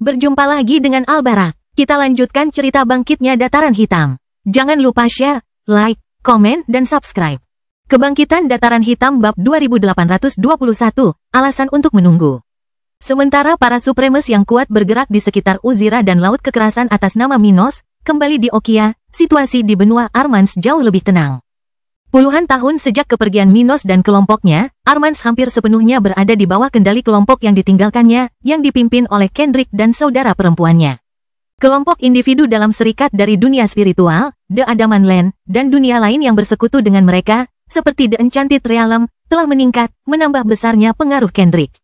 Berjumpa lagi dengan Albarak. Kita lanjutkan cerita bangkitnya Dataran Hitam. Jangan lupa share, like, komen, dan subscribe. Kebangkitan Dataran Hitam bab 2821, alasan untuk menunggu. Sementara para Supremes yang kuat bergerak di sekitar Uzira dan Laut Kekerasan atas nama Minos, kembali di Okia, situasi di benua Armans jauh lebih tenang. Puluhan tahun sejak kepergian Minos dan kelompoknya, Armans hampir sepenuhnya berada di bawah kendali kelompok yang ditinggalkannya, yang dipimpin oleh Kendrick dan saudara perempuannya. Kelompok individu dalam serikat dari dunia spiritual, The Adaman Land, dan dunia lain yang bersekutu dengan mereka, seperti The Enchanted Realm, telah meningkat, menambah besarnya pengaruh Kendrick.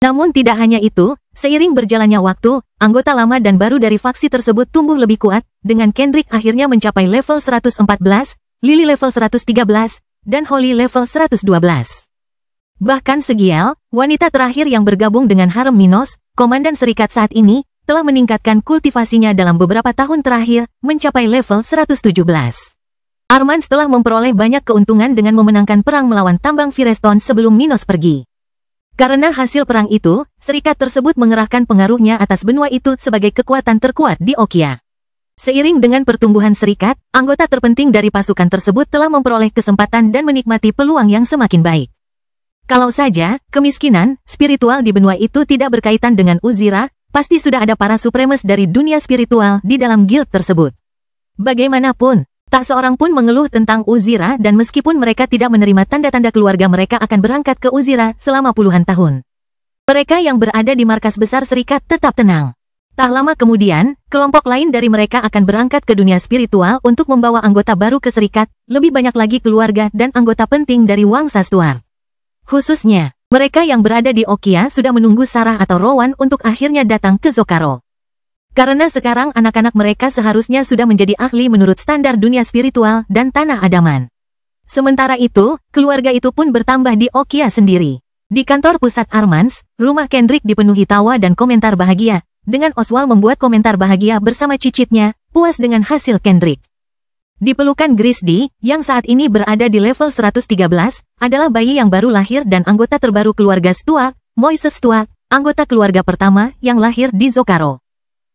Namun tidak hanya itu, seiring berjalannya waktu, anggota lama dan baru dari faksi tersebut tumbuh lebih kuat, dengan Kendrick akhirnya mencapai level 114, Lily level 113, dan Holly level 112. Bahkan Segiel, wanita terakhir yang bergabung dengan harem Minos, komandan serikat saat ini, telah meningkatkan kultivasinya dalam beberapa tahun terakhir, mencapai level 117. Armans telah memperoleh banyak keuntungan dengan memenangkan perang melawan tambang Firestone sebelum Minos pergi. Karena hasil perang itu, serikat tersebut mengerahkan pengaruhnya atas benua itu sebagai kekuatan terkuat di Okia. Seiring dengan pertumbuhan serikat, anggota terpenting dari pasukan tersebut telah memperoleh kesempatan dan menikmati peluang yang semakin baik. Kalau saja, kemiskinan spiritual di benua itu tidak berkaitan dengan Uzira, pasti sudah ada para Supremes dari dunia spiritual di dalam guild tersebut. Bagaimanapun, tak seorang pun mengeluh tentang Uzira dan meskipun mereka tidak menerima tanda-tanda keluarga mereka akan berangkat ke Uzira selama puluhan tahun. Mereka yang berada di markas besar serikat tetap tenang. Tak lama kemudian, kelompok lain dari mereka akan berangkat ke dunia spiritual untuk membawa anggota baru ke serikat, lebih banyak lagi keluarga dan anggota penting dari Wangsa Stuart. Khususnya, mereka yang berada di Okia sudah menunggu Sarah atau Rowan untuk akhirnya datang ke Zokaro. Karena sekarang anak-anak mereka seharusnya sudah menjadi ahli menurut standar dunia spiritual dan tanah Adaman. Sementara itu, keluarga itu pun bertambah di Okia sendiri. Di kantor pusat Armans, rumah Kendrick dipenuhi tawa dan komentar bahagia, dengan Oswald membuat komentar bahagia bersama cicitnya, puas dengan hasil Kendrick. Di pelukan Grisdy, yang saat ini berada di level 113, adalah bayi yang baru lahir dan anggota terbaru keluarga Stuart, Moises Stuart, anggota keluarga pertama yang lahir di Zokaro.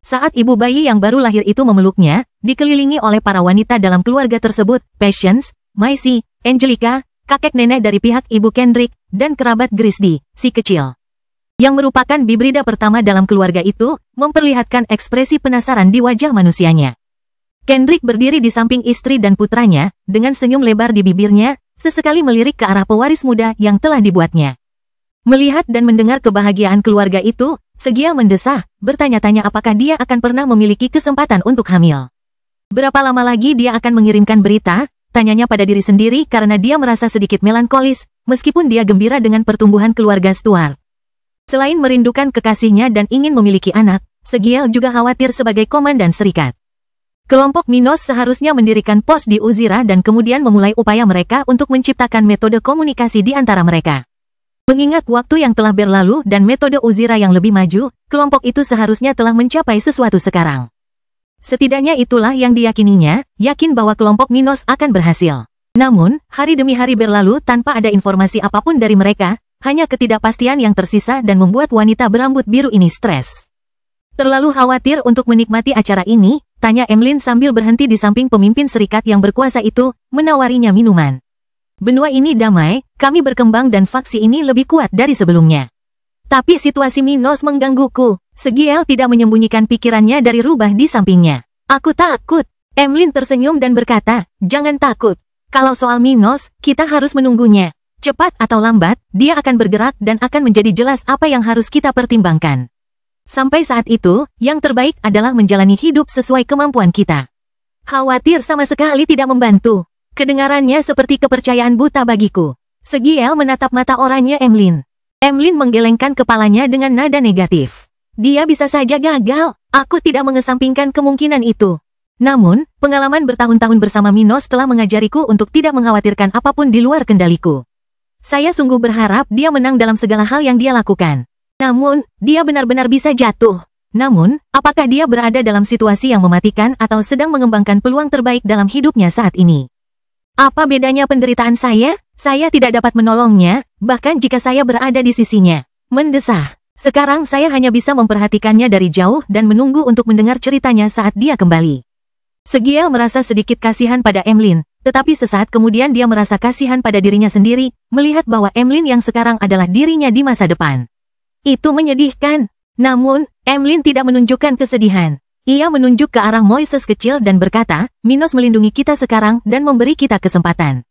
Saat ibu bayi yang baru lahir itu memeluknya, dikelilingi oleh para wanita dalam keluarga tersebut, Patience, Maisie, Angelica, kakek nenek dari pihak ibu Kendrick, dan kerabat Grisdy, si kecil. Yang merupakan bibrida pertama dalam keluarga itu, memperlihatkan ekspresi penasaran di wajah manusianya. Kendrick berdiri di samping istri dan putranya, dengan senyum lebar di bibirnya, sesekali melirik ke arah pewaris muda yang telah dibuatnya. Melihat dan mendengar kebahagiaan keluarga itu, Segiel mendesah, bertanya-tanya apakah dia akan pernah memiliki kesempatan untuk hamil. Berapa lama lagi dia akan mengirimkan berita, tanyanya pada diri sendiri karena dia merasa sedikit melankolis, meskipun dia gembira dengan pertumbuhan keluarga Stuart. Selain merindukan kekasihnya dan ingin memiliki anak, Segiel juga khawatir sebagai komandan serikat. Kelompok Minos seharusnya mendirikan pos di Uzira dan kemudian memulai upaya mereka untuk menciptakan metode komunikasi di antara mereka. Mengingat waktu yang telah berlalu dan metode Uzira yang lebih maju, kelompok itu seharusnya telah mencapai sesuatu sekarang. Setidaknya itulah yang diyakininya, yakin bahwa kelompok Minos akan berhasil. Namun, hari demi hari berlalu tanpa ada informasi apapun dari mereka, hanya ketidakpastian yang tersisa dan membuat wanita berambut biru ini stres. Terlalu khawatir untuk menikmati acara ini, tanya Emlyn sambil berhenti di samping pemimpin serikat yang berkuasa itu, menawarinya minuman. Benua ini damai, kami berkembang dan faksi ini lebih kuat dari sebelumnya. Tapi situasi Minos menggangguku. Segiel tidak menyembunyikan pikirannya dari rubah di sampingnya. Aku takut. Emlyn tersenyum dan berkata, jangan takut. Kalau soal Minos, kita harus menunggunya. Cepat atau lambat, dia akan bergerak dan akan menjadi jelas apa yang harus kita pertimbangkan. Sampai saat itu, yang terbaik adalah menjalani hidup sesuai kemampuan kita. Khawatir sama sekali tidak membantu. Kedengarannya seperti kepercayaan buta bagiku. Segiel menatap mata oranye Emlyn. Emlyn menggelengkan kepalanya dengan nada negatif. Dia bisa saja gagal. Aku tidak mengesampingkan kemungkinan itu. Namun, pengalaman bertahun-tahun bersama Minos telah mengajariku untuk tidak mengkhawatirkan apapun di luar kendaliku. Saya sungguh berharap dia menang dalam segala hal yang dia lakukan. Namun, dia benar-benar bisa jatuh. Namun, apakah dia berada dalam situasi yang mematikan atau sedang mengembangkan peluang terbaik dalam hidupnya saat ini? Apa bedanya penderitaan saya? Saya tidak dapat menolongnya, bahkan jika saya berada di sisinya. Mendesah. Sekarang saya hanya bisa memperhatikannya dari jauh dan menunggu untuk mendengar ceritanya saat dia kembali. Segiel merasa sedikit kasihan pada Emlyn, tetapi sesaat kemudian dia merasa kasihan pada dirinya sendiri, melihat bahwa Emlyn yang sekarang adalah dirinya di masa depan. Itu menyedihkan. Namun, Emlyn tidak menunjukkan kesedihan. Ia menunjuk ke arah Moises kecil dan berkata, Minos melindungi kita sekarang dan memberi kita kesempatan.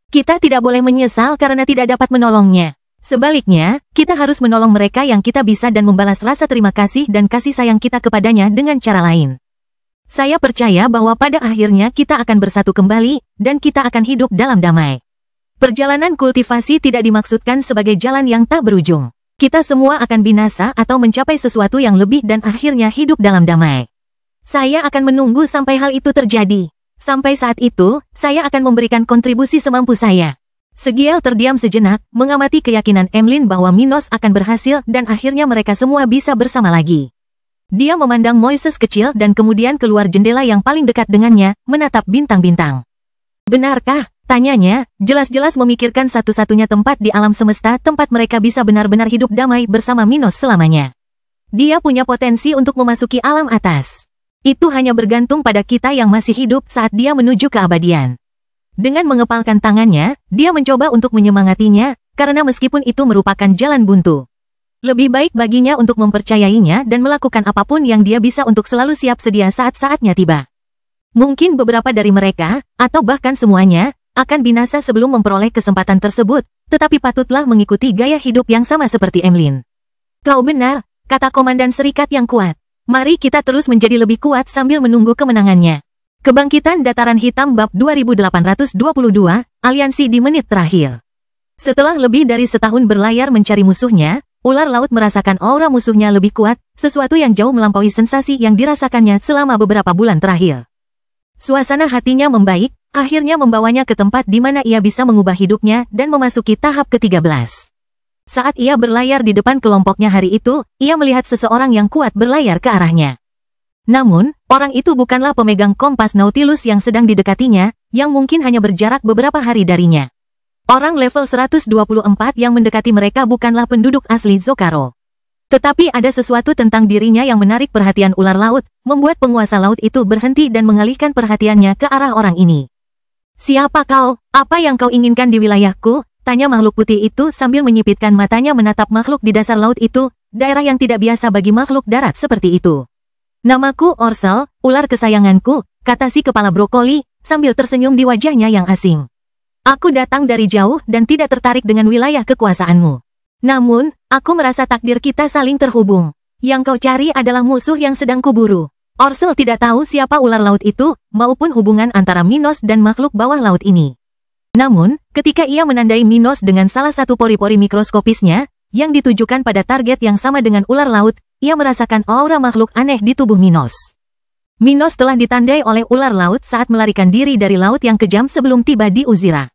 Kita tidak boleh menyesal karena tidak dapat menolongnya. Sebaliknya, kita harus menolong mereka yang kita bisa dan membalas rasa terima kasih dan kasih sayang kita kepadanya dengan cara lain. Saya percaya bahwa pada akhirnya kita akan bersatu kembali, dan kita akan hidup dalam damai. Perjalanan kultivasi tidak dimaksudkan sebagai jalan yang tak berujung. Kita semua akan binasa atau mencapai sesuatu yang lebih dan akhirnya hidup dalam damai. Saya akan menunggu sampai hal itu terjadi. Sampai saat itu, saya akan memberikan kontribusi semampu saya. Segiel terdiam sejenak, mengamati keyakinan Emlyn bahwa Minos akan berhasil dan akhirnya mereka semua bisa bersama lagi. Dia memandang Moises kecil dan kemudian keluar jendela yang paling dekat dengannya, menatap bintang-bintang. Benarkah? Tanyanya, jelas-jelas memikirkan satu-satunya tempat di alam semesta tempat mereka bisa benar-benar hidup damai bersama Minos selamanya. Dia punya potensi untuk memasuki alam atas. Itu hanya bergantung pada kita yang masih hidup saat dia menuju keabadian. Dengan mengepalkan tangannya, dia mencoba untuk menyemangatinya, karena meskipun itu merupakan jalan buntu. Lebih baik baginya untuk mempercayainya dan melakukan apapun yang dia bisa untuk selalu siap sedia saat-saatnya tiba. Mungkin beberapa dari mereka, atau bahkan semuanya, akan binasa sebelum memperoleh kesempatan tersebut, tetapi patutlah mengikuti gaya hidup yang sama seperti Emlyn. Kau benar, kata Komandan Serikat yang kuat. Mari kita terus menjadi lebih kuat sambil menunggu kemenangannya. Kebangkitan Dataran Hitam Bab 2822, Aliansi di menit terakhir. Setelah lebih dari setahun berlayar mencari musuhnya, ular laut merasakan aura musuhnya lebih kuat, sesuatu yang jauh melampaui sensasi yang dirasakannya selama beberapa bulan terakhir. Suasana hatinya membaik, akhirnya membawanya ke tempat di mana ia bisa mengubah hidupnya dan memasuki tahap ke-13. Saat ia berlayar di depan kelompoknya hari itu, ia melihat seseorang yang kuat berlayar ke arahnya. Namun, orang itu bukanlah pemegang kompas Nautilus yang sedang didekatinya, yang mungkin hanya berjarak beberapa hari darinya. Orang level 124 yang mendekati mereka bukanlah penduduk asli Zokaro. Tetapi ada sesuatu tentang dirinya yang menarik perhatian ular laut, membuat penguasa laut itu berhenti dan mengalihkan perhatiannya ke arah orang ini. Siapa kau? Apa yang kau inginkan di wilayahku? Tanya makhluk putih itu sambil menyipitkan matanya menatap makhluk di dasar laut itu, daerah yang tidak biasa bagi makhluk darat seperti itu. Namaku Orsel, ular kesayanganku, kata si kepala brokoli, sambil tersenyum di wajahnya yang asing. Aku datang dari jauh dan tidak tertarik dengan wilayah kekuasaanmu. Namun, aku merasa takdir kita saling terhubung. Yang kau cari adalah musuh yang sedang kuburu. Orsel tidak tahu siapa ular laut itu, maupun hubungan antara Minos dan makhluk bawah laut ini. Namun, ketika ia menandai Minos dengan salah satu pori-pori mikroskopisnya, yang ditujukan pada target yang sama dengan ular laut, ia merasakan aura makhluk aneh di tubuh Minos. Minos telah ditandai oleh ular laut saat melarikan diri dari laut yang kejam sebelum tiba di Uzira.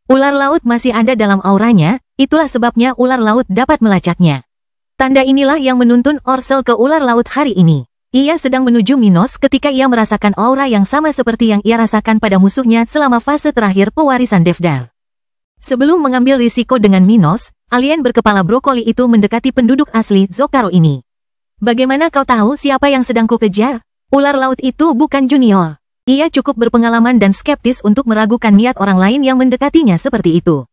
Ular laut masih ada dalam auranya, itulah sebabnya ular laut dapat melacaknya. Tanda inilah yang menuntun Orsel ke ular laut hari ini. Ia sedang menuju Minos ketika ia merasakan aura yang sama seperti yang ia rasakan pada musuhnya selama fase terakhir pewarisan Devdal. Sebelum mengambil risiko dengan Minos, alien berkepala brokoli itu mendekati penduduk asli Zokaro ini. Bagaimana kau tahu siapa yang sedang kukejar? Ular laut itu bukan junior. Ia cukup berpengalaman dan skeptis untuk meragukan niat orang lain yang mendekatinya seperti itu.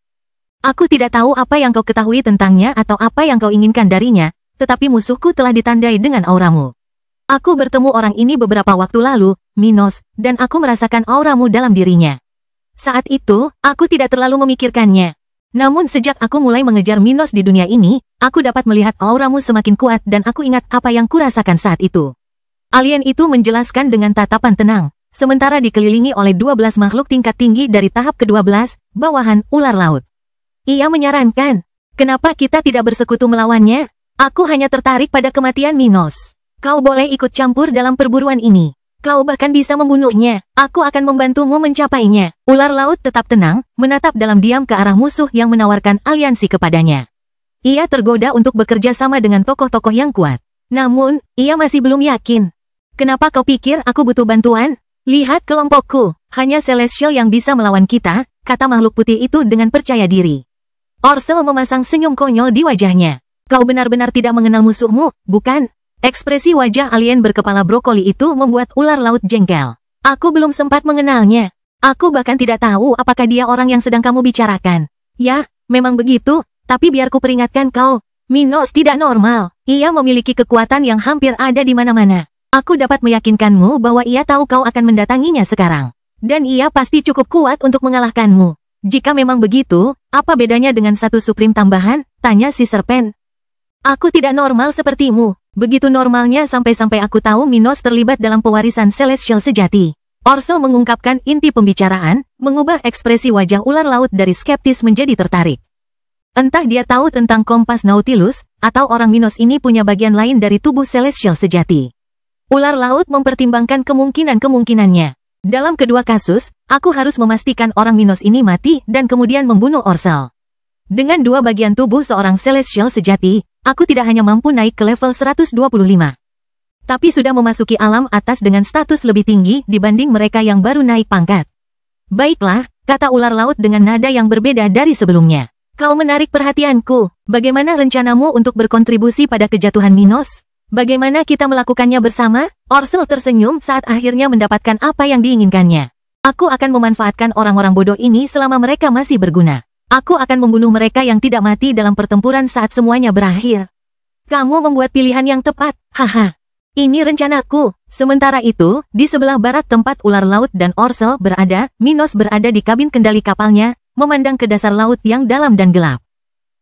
Aku tidak tahu apa yang kau ketahui tentangnya atau apa yang kau inginkan darinya, tetapi musuhku telah ditandai dengan auramu. Aku bertemu orang ini beberapa waktu lalu, Minos, dan aku merasakan auramu dalam dirinya. Saat itu, aku tidak terlalu memikirkannya. Namun sejak aku mulai mengejar Minos di dunia ini, aku dapat melihat auramu semakin kuat dan aku ingat apa yang kurasakan saat itu. Alien itu menjelaskan dengan tatapan tenang, sementara dikelilingi oleh 12 makhluk tingkat tinggi dari tahap ke-12, bawahan ular laut. Ia menyarankan, kenapa kita tidak bersekutu melawannya? Aku hanya tertarik pada kematian Minos. Kau boleh ikut campur dalam perburuan ini. Kau bahkan bisa membunuhnya. Aku akan membantumu mencapainya. Ular laut tetap tenang, menatap dalam diam ke arah musuh yang menawarkan aliansi kepadanya. Ia tergoda untuk bekerja sama dengan tokoh-tokoh yang kuat. Namun, ia masih belum yakin. Kenapa kau pikir aku butuh bantuan? Lihat kelompokku. Hanya Celestial yang bisa melawan kita, kata makhluk putih itu dengan percaya diri. Orsel memasang senyum konyol di wajahnya. Kau benar-benar tidak mengenal musuhmu, bukan? Ekspresi wajah alien berkepala brokoli itu membuat ular laut jengkel. Aku belum sempat mengenalnya. Aku bahkan tidak tahu apakah dia orang yang sedang kamu bicarakan. Ya, memang begitu, tapi biar ku peringatkan kau. Minos tidak normal. Ia memiliki kekuatan yang hampir ada di mana-mana. Aku dapat meyakinkanmu bahwa ia tahu kau akan mendatanginya sekarang. Dan ia pasti cukup kuat untuk mengalahkanmu. Jika memang begitu, apa bedanya dengan satu Supreme tambahan? Tanya si Serpen. Aku tidak normal sepertimu. Begitu normalnya sampai-sampai aku tahu Minos terlibat dalam pewarisan Celestial sejati. Orsel mengungkapkan inti pembicaraan, mengubah ekspresi wajah ular laut dari skeptis menjadi tertarik. Entah dia tahu tentang kompas Nautilus, atau orang Minos ini punya bagian lain dari tubuh Celestial sejati. Ular laut mempertimbangkan kemungkinan-kemungkinannya. Dalam kedua kasus, aku harus memastikan orang Minos ini mati dan kemudian membunuh Orsel. Dengan dua bagian tubuh seorang Celestial sejati, aku tidak hanya mampu naik ke level 125. Tapi sudah memasuki alam atas dengan status lebih tinggi dibanding mereka yang baru naik pangkat. Baiklah, kata ular laut dengan nada yang berbeda dari sebelumnya. Kau menarik perhatianku. Bagaimana rencanamu untuk berkontribusi pada kejatuhan Minos? Bagaimana kita melakukannya bersama? Orsel tersenyum saat akhirnya mendapatkan apa yang diinginkannya. Aku akan memanfaatkan orang-orang bodoh ini selama mereka masih berguna. Aku akan membunuh mereka yang tidak mati dalam pertempuran saat semuanya berakhir. Kamu membuat pilihan yang tepat, haha. Ini rencanaku. Sementara itu, di sebelah barat tempat ular laut dan Orsel berada, Minos berada di kabin kendali kapalnya, memandang ke dasar laut yang dalam dan gelap.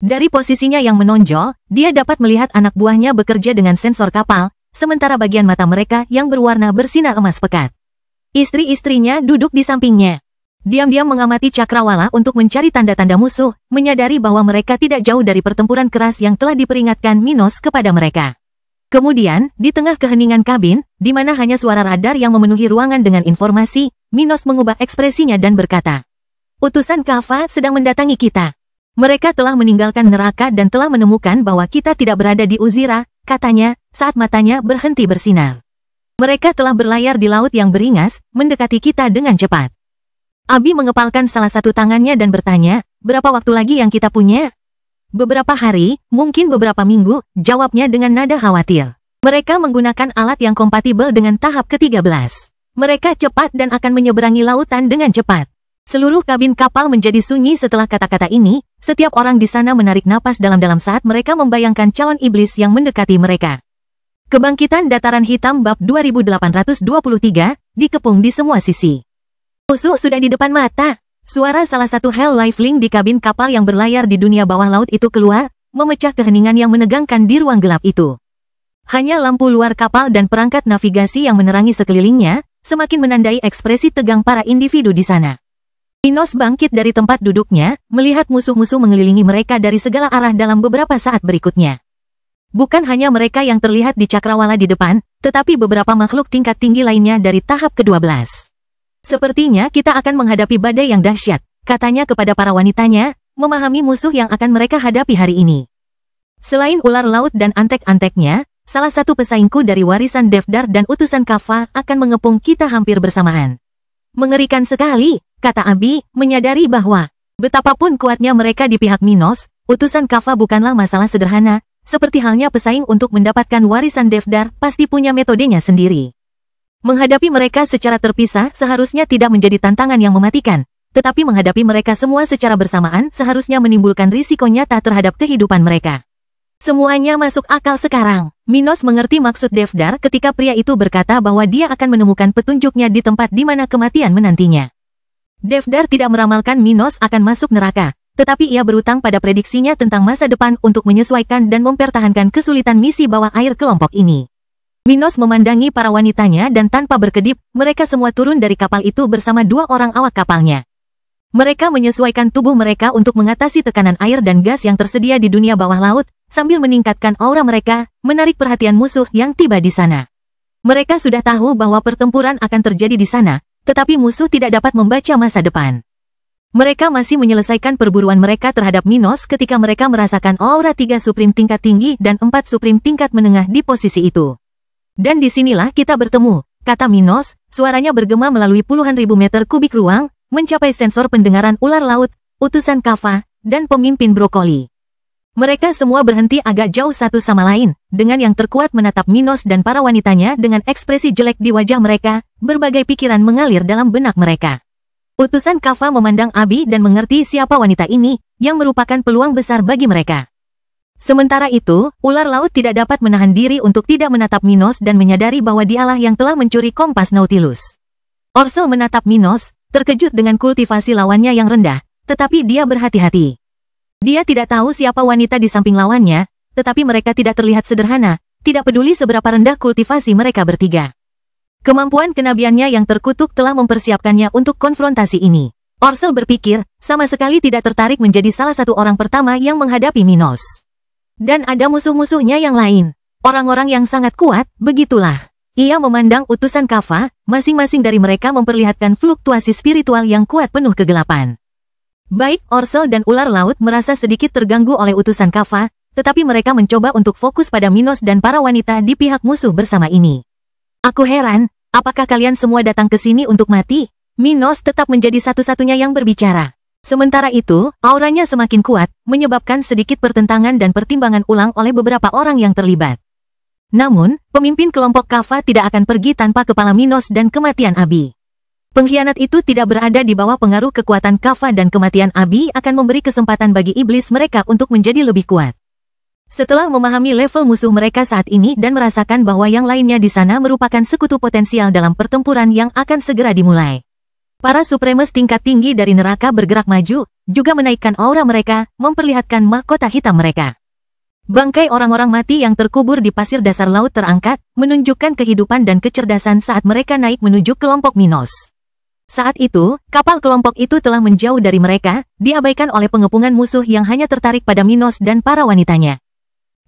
Dari posisinya yang menonjol, dia dapat melihat anak buahnya bekerja dengan sensor kapal, sementara bagian mata mereka yang berwarna bersinar emas pekat. Istri-istrinya duduk di sampingnya. Diam-diam mengamati cakrawala untuk mencari tanda-tanda musuh, menyadari bahwa mereka tidak jauh dari pertempuran keras yang telah diperingatkan Minos kepada mereka. Kemudian, di tengah keheningan kabin, di mana hanya suara radar yang memenuhi ruangan dengan informasi, Minos mengubah ekspresinya dan berkata, "Utusan Kava sedang mendatangi kita. Mereka telah meninggalkan neraka dan telah menemukan bahwa kita tidak berada di Uzira," katanya, saat matanya berhenti bersinar. "Mereka telah berlayar di laut yang beringas, mendekati kita dengan cepat." Abi mengepalkan salah satu tangannya dan bertanya, "Berapa waktu lagi yang kita punya?" "Beberapa hari, mungkin beberapa minggu," jawabnya dengan nada khawatir. "Mereka menggunakan alat yang kompatibel dengan tahap ke-13. Mereka cepat dan akan menyeberangi lautan dengan cepat." Seluruh kabin kapal menjadi sunyi setelah kata-kata ini, setiap orang di sana menarik napas dalam-dalam saat mereka membayangkan calon iblis yang mendekati mereka. Kebangkitan Dataran Hitam bab 2823, dikepung di semua sisi. Musuh sudah di depan mata. Suara salah satu Hell Lifelink di kabin kapal yang berlayar di dunia bawah laut itu keluar, memecah keheningan yang menegangkan di ruang gelap itu. Hanya lampu luar kapal dan perangkat navigasi yang menerangi sekelilingnya, semakin menandai ekspresi tegang para individu di sana. Minos bangkit dari tempat duduknya, melihat musuh-musuh mengelilingi mereka dari segala arah dalam beberapa saat berikutnya. Bukan hanya mereka yang terlihat di cakrawala di depan, tetapi beberapa makhluk tingkat tinggi lainnya dari tahap ke-12. "Sepertinya kita akan menghadapi badai yang dahsyat," katanya kepada para wanitanya, memahami musuh yang akan mereka hadapi hari ini. "Selain ular laut dan antek-anteknya, salah satu pesaingku dari warisan Devdar dan utusan Kava akan mengepung kita hampir bersamaan." "Mengerikan sekali," kata Abi, menyadari bahwa betapapun kuatnya mereka di pihak Minos, utusan Kava bukanlah masalah sederhana, seperti halnya pesaing untuk mendapatkan warisan Devdar pasti punya metodenya sendiri. Menghadapi mereka secara terpisah seharusnya tidak menjadi tantangan yang mematikan, tetapi menghadapi mereka semua secara bersamaan seharusnya menimbulkan risiko nyata terhadap kehidupan mereka. Semuanya masuk akal sekarang. Minos mengerti maksud Devdar ketika pria itu berkata bahwa dia akan menemukan petunjuknya di tempat di mana kematian menantinya. Devdar tidak meramalkan Minos akan masuk neraka, tetapi ia berutang pada prediksinya tentang masa depan untuk menyesuaikan dan mempertahankan kesulitan misi bawah air kelompok ini. Minos memandangi para wanitanya dan tanpa berkedip, mereka semua turun dari kapal itu bersama dua orang awak kapalnya. Mereka menyesuaikan tubuh mereka untuk mengatasi tekanan air dan gas yang tersedia di dunia bawah laut, sambil meningkatkan aura mereka, menarik perhatian musuh yang tiba di sana. Mereka sudah tahu bahwa pertempuran akan terjadi di sana, tetapi musuh tidak dapat membaca masa depan. Mereka masih menyelesaikan perburuan mereka terhadap Minos ketika mereka merasakan aura 3 Supreme tingkat tinggi dan 4 Supreme tingkat menengah di posisi itu. "Dan disinilah kita bertemu," kata Minos, suaranya bergema melalui puluhan ribu meter kubik ruang, mencapai sensor pendengaran ular laut, utusan Kava, dan pemimpin brokoli. Mereka semua berhenti agak jauh satu sama lain, dengan yang terkuat menatap Minos dan para wanitanya dengan ekspresi jelek di wajah mereka, berbagai pikiran mengalir dalam benak mereka. Utusan Kaffa memandang Abi dan mengerti siapa wanita ini, yang merupakan peluang besar bagi mereka. Sementara itu, ular laut tidak dapat menahan diri untuk tidak menatap Minos dan menyadari bahwa dialah yang telah mencuri kompas Nautilus. Orsel menatap Minos, terkejut dengan kultivasi lawannya yang rendah, tetapi dia berhati-hati. Dia tidak tahu siapa wanita di samping lawannya, tetapi mereka tidak terlihat sederhana, tidak peduli seberapa rendah kultivasi mereka bertiga. Kemampuan kenabiannya yang terkutuk telah mempersiapkannya untuk konfrontasi ini. Orsel berpikir, sama sekali tidak tertarik menjadi salah satu orang pertama yang menghadapi Minos. Dan ada musuh-musuhnya yang lain. Orang-orang yang sangat kuat, begitulah. Ia memandang utusan Kaffa, masing-masing dari mereka memperlihatkan fluktuasi spiritual yang kuat penuh kegelapan. Baik Orsel dan ular laut merasa sedikit terganggu oleh utusan Kaffa, tetapi mereka mencoba untuk fokus pada Minos dan para wanita di pihak musuh bersama ini. Aku heran, apakah kalian semua datang ke sini untuk mati? Minos tetap menjadi satu-satunya yang berbicara. Sementara itu, auranya semakin kuat, menyebabkan sedikit pertentangan dan pertimbangan ulang oleh beberapa orang yang terlibat. Namun, pemimpin kelompok Kaffa tidak akan pergi tanpa kepala Minos dan kematian Abi. Pengkhianat itu tidak berada di bawah pengaruh kekuatan Kaffa dan kematian Abi akan memberi kesempatan bagi iblis mereka untuk menjadi lebih kuat. Setelah memahami level musuh mereka saat ini dan merasakan bahwa yang lainnya di sana merupakan sekutu potensial dalam pertempuran yang akan segera dimulai. Para Supremes tingkat tinggi dari neraka bergerak maju, juga menaikkan aura mereka, memperlihatkan mahkota hitam mereka. Bangkai orang-orang mati yang terkubur di pasir dasar laut terangkat, menunjukkan kehidupan dan kecerdasan saat mereka naik menuju kelompok Minos. Saat itu, kapal kelompok itu telah menjauh dari mereka, diabaikan oleh pengepungan musuh yang hanya tertarik pada Minos dan para wanitanya.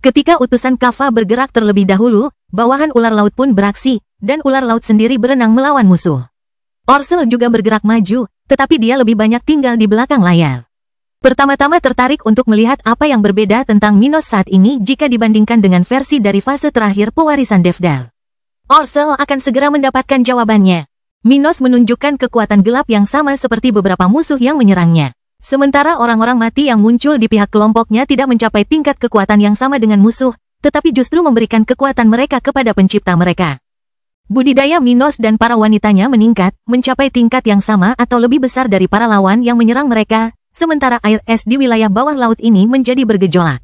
Ketika utusan Kaffa bergerak terlebih dahulu, bawahan ular laut pun beraksi, dan ular laut sendiri berenang melawan musuh. Orsel juga bergerak maju, tetapi dia lebih banyak tinggal di belakang layar. Pertama-tama tertarik untuk melihat apa yang berbeda tentang Minos saat ini jika dibandingkan dengan versi dari fase terakhir pewarisan Devdal. Orsel akan segera mendapatkan jawabannya. Minos menunjukkan kekuatan gelap yang sama seperti beberapa musuh yang menyerangnya. Sementara orang-orang mati yang muncul di pihak kelompoknya tidak mencapai tingkat kekuatan yang sama dengan musuh, tetapi justru memberikan kekuatan mereka kepada pencipta mereka. Budidaya Minos dan para wanitanya meningkat, mencapai tingkat yang sama atau lebih besar dari para lawan yang menyerang mereka, sementara air es di wilayah bawah laut ini menjadi bergejolak.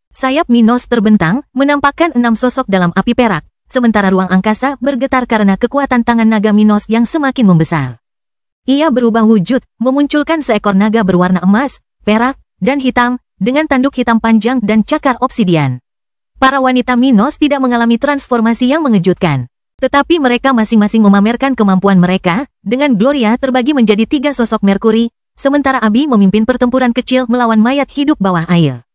Sayap Minos terbentang, menampakkan 6 sosok dalam api perak. Sementara ruang angkasa bergetar karena kekuatan tangan naga Minos yang semakin membesar. Ia berubah wujud, memunculkan seekor naga berwarna emas, perak, dan hitam, dengan tanduk hitam panjang dan cakar obsidian. Para wanita Minos tidak mengalami transformasi yang mengejutkan. Tetapi mereka masing-masing memamerkan kemampuan mereka, dengan Gloria terbagi menjadi 3 sosok Merkuri, sementara Abi memimpin pertempuran kecil melawan mayat hidup bawah air.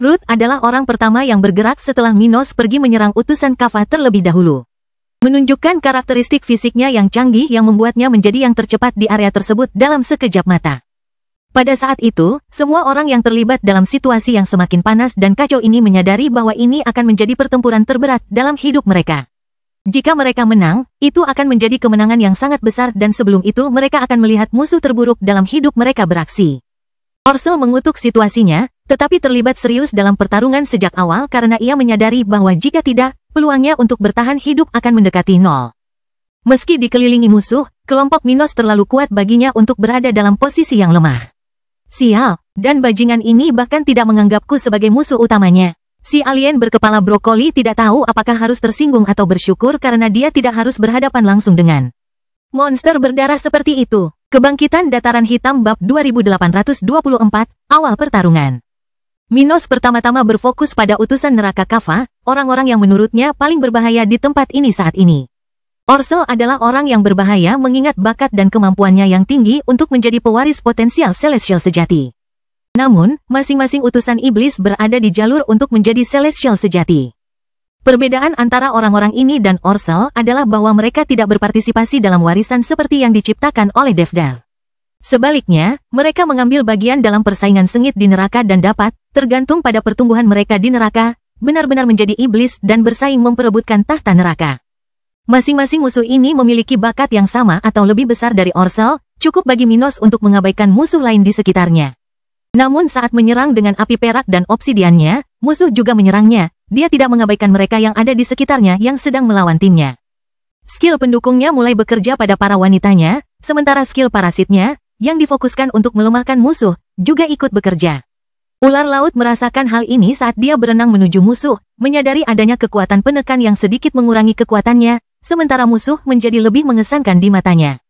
Ruth adalah orang pertama yang bergerak setelah Minos pergi menyerang utusan Kaffa terlebih dahulu. Menunjukkan karakteristik fisiknya yang canggih yang membuatnya menjadi yang tercepat di area tersebut dalam sekejap mata. Pada saat itu, semua orang yang terlibat dalam situasi yang semakin panas dan kacau ini menyadari bahwa ini akan menjadi pertempuran terberat dalam hidup mereka. Jika mereka menang, itu akan menjadi kemenangan yang sangat besar dan sebelum itu mereka akan melihat musuh terburuk dalam hidup mereka beraksi. Orsel mengutuk situasinya, tetapi terlibat serius dalam pertarungan sejak awal karena ia menyadari bahwa jika tidak, peluangnya untuk bertahan hidup akan mendekati nol. Meski dikelilingi musuh, kelompok Minos terlalu kuat baginya untuk berada dalam posisi yang lemah. Sial, dan bajingan ini bahkan tidak menganggapku sebagai musuh utamanya. Si alien berkepala brokoli tidak tahu apakah harus tersinggung atau bersyukur karena dia tidak harus berhadapan langsung dengan monster berdarah seperti itu. Kebangkitan Dataran Hitam Bab 2824, Awal Pertarungan. Minos pertama-tama berfokus pada utusan neraka Kaffa, orang-orang yang menurutnya paling berbahaya di tempat ini saat ini. Orsel adalah orang yang berbahaya mengingat bakat dan kemampuannya yang tinggi untuk menjadi pewaris potensial Celestial sejati. Namun, masing-masing utusan iblis berada di jalur untuk menjadi Celestial sejati. Perbedaan antara orang-orang ini dan Orsel adalah bahwa mereka tidak berpartisipasi dalam warisan seperti yang diciptakan oleh Devdal. Sebaliknya, mereka mengambil bagian dalam persaingan sengit di neraka dan dapat, tergantung pada pertumbuhan mereka di neraka, benar-benar menjadi iblis dan bersaing memperebutkan tahta neraka. Masing-masing musuh ini memiliki bakat yang sama atau lebih besar dari Orsel, cukup bagi Minos untuk mengabaikan musuh lain di sekitarnya. Namun saat menyerang dengan api perak dan obsidiannya, musuh juga menyerangnya. Dia tidak mengabaikan mereka yang ada di sekitarnya yang sedang melawan timnya. Skill pendukungnya mulai bekerja pada para wanitanya, sementara skill parasitnya, yang difokuskan untuk melemahkan musuh, juga ikut bekerja. Ular laut merasakan hal ini saat dia berenang menuju musuh, menyadari adanya kekuatan penekan yang sedikit mengurangi kekuatannya, sementara musuh menjadi lebih mengesankan di matanya.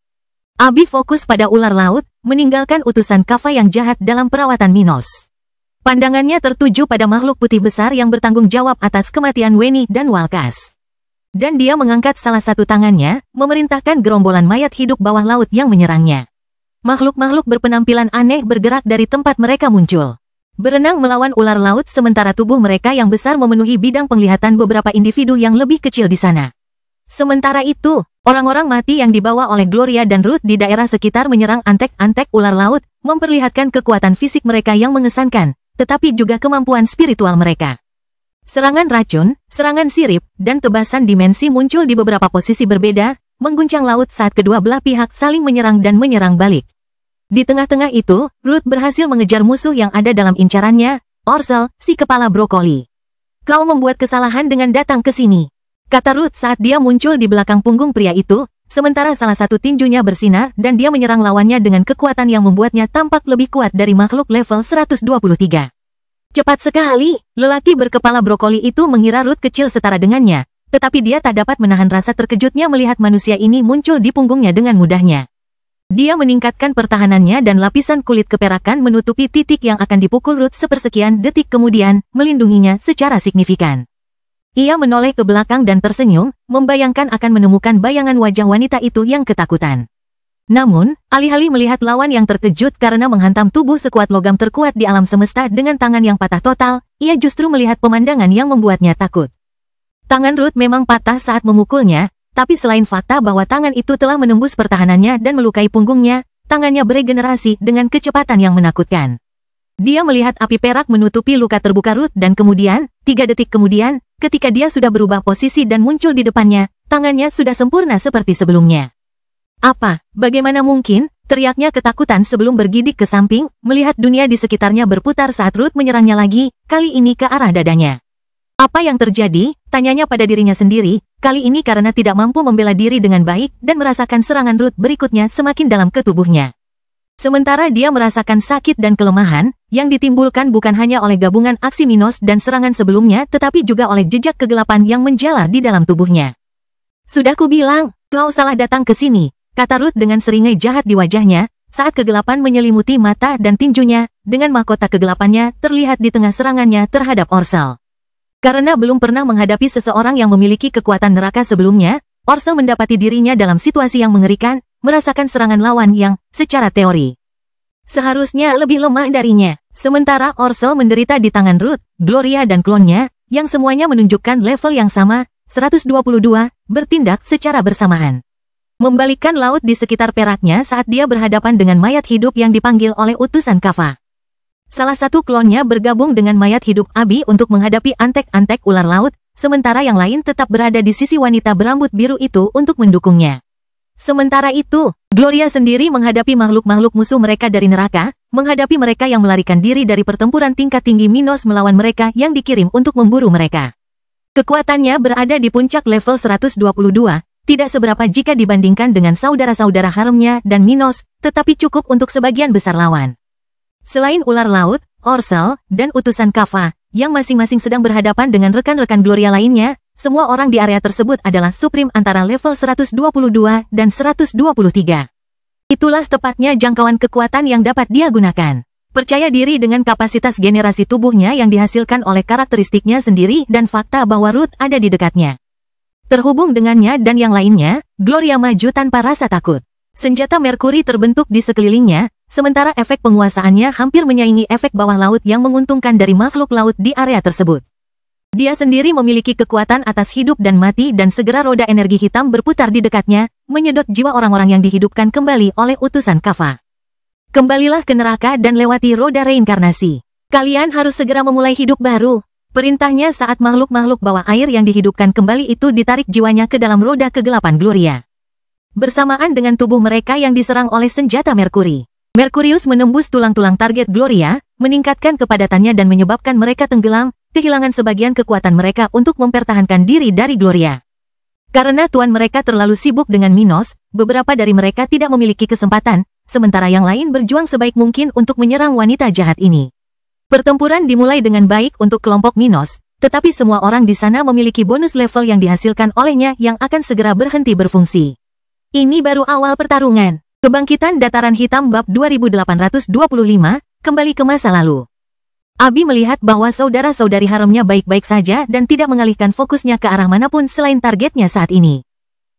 Abi fokus pada ular laut, meninggalkan utusan Kaffa yang jahat dalam perawatan Minos. Pandangannya tertuju pada makhluk putih besar yang bertanggung jawab atas kematian Weni dan Walkas. Dan dia mengangkat salah satu tangannya, memerintahkan gerombolan mayat hidup bawah laut yang menyerangnya. Makhluk-makhluk berpenampilan aneh bergerak dari tempat mereka muncul. Berenang melawan ular laut sementara tubuh mereka yang besar memenuhi bidang penglihatan beberapa individu yang lebih kecil di sana. Sementara itu, orang-orang mati yang dibawa oleh Gloria dan Ruth di daerah sekitar menyerang antek-antek ular laut, memperlihatkan kekuatan fisik mereka yang mengesankan, tetapi juga kemampuan spiritual mereka. Serangan racun, serangan sirip, dan tebasan dimensi muncul di beberapa posisi berbeda, mengguncang laut saat kedua belah pihak saling menyerang dan menyerang balik. Di tengah-tengah itu, Ruth berhasil mengejar musuh yang ada dalam incarannya, Orsel, si kepala brokoli. "Kau membuat kesalahan dengan datang ke sini," kata Ruth saat dia muncul di belakang punggung pria itu, sementara salah satu tinjunya bersinar dan dia menyerang lawannya dengan kekuatan yang membuatnya tampak lebih kuat dari makhluk level 123. Cepat sekali, lelaki berkepala brokoli itu mengira Ruth kecil setara dengannya, tetapi dia tak dapat menahan rasa terkejutnya melihat manusia ini muncul di punggungnya dengan mudahnya. Dia meningkatkan pertahanannya dan lapisan kulit keperakan menutupi titik yang akan dipukul Ruth sepersekian detik kemudian, melindunginya secara signifikan. Ia menoleh ke belakang dan tersenyum, membayangkan akan menemukan bayangan wajah wanita itu yang ketakutan. Namun, alih-alih melihat lawan yang terkejut karena menghantam tubuh sekuat logam terkuat di alam semesta dengan tangan yang patah total, ia justru melihat pemandangan yang membuatnya takut. Tangan Ruth memang patah saat memukulnya, tapi selain fakta bahwa tangan itu telah menembus pertahanannya dan melukai punggungnya, tangannya beregenerasi dengan kecepatan yang menakutkan. Dia melihat api perak menutupi luka terbuka Ruth dan kemudian, 3 detik kemudian, ketika dia sudah berubah posisi dan muncul di depannya, tangannya sudah sempurna seperti sebelumnya. "Apa? Bagaimana mungkin?" teriaknya ketakutan sebelum bergidik ke samping, melihat dunia di sekitarnya berputar saat Ruth menyerangnya lagi, kali ini ke arah dadanya. "Apa yang terjadi?" tanyanya pada dirinya sendiri, kali ini karena tidak mampu membela diri dengan baik dan merasakan serangan Ruth berikutnya semakin dalam ke tubuhnya. Sementara dia merasakan sakit dan kelemahan, yang ditimbulkan bukan hanya oleh gabungan aksi Minos dan serangan sebelumnya tetapi juga oleh jejak kegelapan yang menjalar di dalam tubuhnya. "Sudah kubilang, kau salah datang ke sini," kata Ruth dengan seringai jahat di wajahnya, saat kegelapan menyelimuti mata dan tinjunya, dengan mahkota kegelapannya terlihat di tengah serangannya terhadap Orsel. Karena belum pernah menghadapi seseorang yang memiliki kekuatan neraka sebelumnya, Orsel mendapati dirinya dalam situasi yang mengerikan, merasakan serangan lawan yang, secara teori, seharusnya lebih lemah darinya. Sementara Orsel menderita di tangan Ruth, Gloria dan klonnya, yang semuanya menunjukkan level yang sama, 122, bertindak secara bersamaan. Membalikkan laut di sekitar peraknya saat dia berhadapan dengan mayat hidup yang dipanggil oleh utusan Kaffa. Salah satu klonnya bergabung dengan mayat hidup Abi untuk menghadapi antek-antek ular laut, sementara yang lain tetap berada di sisi wanita berambut biru itu untuk mendukungnya. Sementara itu, Gloria sendiri menghadapi makhluk-makhluk musuh mereka dari neraka, menghadapi mereka yang melarikan diri dari pertempuran tingkat tinggi Minos melawan mereka yang dikirim untuk memburu mereka. Kekuatannya berada di puncak level 122, tidak seberapa jika dibandingkan dengan saudara-saudara haremnya dan Minos, tetapi cukup untuk sebagian besar lawan. Selain ular laut, Orsel, dan utusan Kaffa, yang masing-masing sedang berhadapan dengan rekan-rekan Gloria lainnya, semua orang di area tersebut adalah Supreme antara level 122 dan 123. Itulah tepatnya jangkauan kekuatan yang dapat dia gunakan. Percaya diri dengan kapasitas generasi tubuhnya yang dihasilkan oleh karakteristiknya sendiri dan fakta bahwa Ruth ada di dekatnya. Terhubung dengannya dan yang lainnya, Gloria maju tanpa rasa takut. Senjata Merkuri terbentuk di sekelilingnya, sementara efek penguasaannya hampir menyaingi efek bawah laut yang menguntungkan dari makhluk laut di area tersebut. Dia sendiri memiliki kekuatan atas hidup dan mati dan segera roda energi hitam berputar di dekatnya, menyedot jiwa orang-orang yang dihidupkan kembali oleh utusan Kaffa. "Kembalilah ke neraka dan lewati roda reinkarnasi. Kalian harus segera memulai hidup baru," perintahnya saat makhluk-makhluk bawah air yang dihidupkan kembali itu ditarik jiwanya ke dalam roda kegelapan Gloria. Bersamaan dengan tubuh mereka yang diserang oleh senjata Merkuri. Merkurius menembus tulang-tulang target Gloria, meningkatkan kepadatannya dan menyebabkan mereka tenggelam, kehilangan sebagian kekuatan mereka untuk mempertahankan diri dari Gloria. Karena tuan mereka terlalu sibuk dengan Minos, beberapa dari mereka tidak memiliki kesempatan, sementara yang lain berjuang sebaik mungkin untuk menyerang wanita jahat ini. Pertempuran dimulai dengan baik untuk kelompok Minos, tetapi semua orang di sana memiliki bonus level yang dihasilkan olehnya yang akan segera berhenti berfungsi. Ini baru awal pertarungan. Kebangkitan Dataran Hitam Bab 2825, kembali ke masa lalu. Abi melihat bahwa saudara-saudari haremnya baik-baik saja dan tidak mengalihkan fokusnya ke arah manapun selain targetnya saat ini.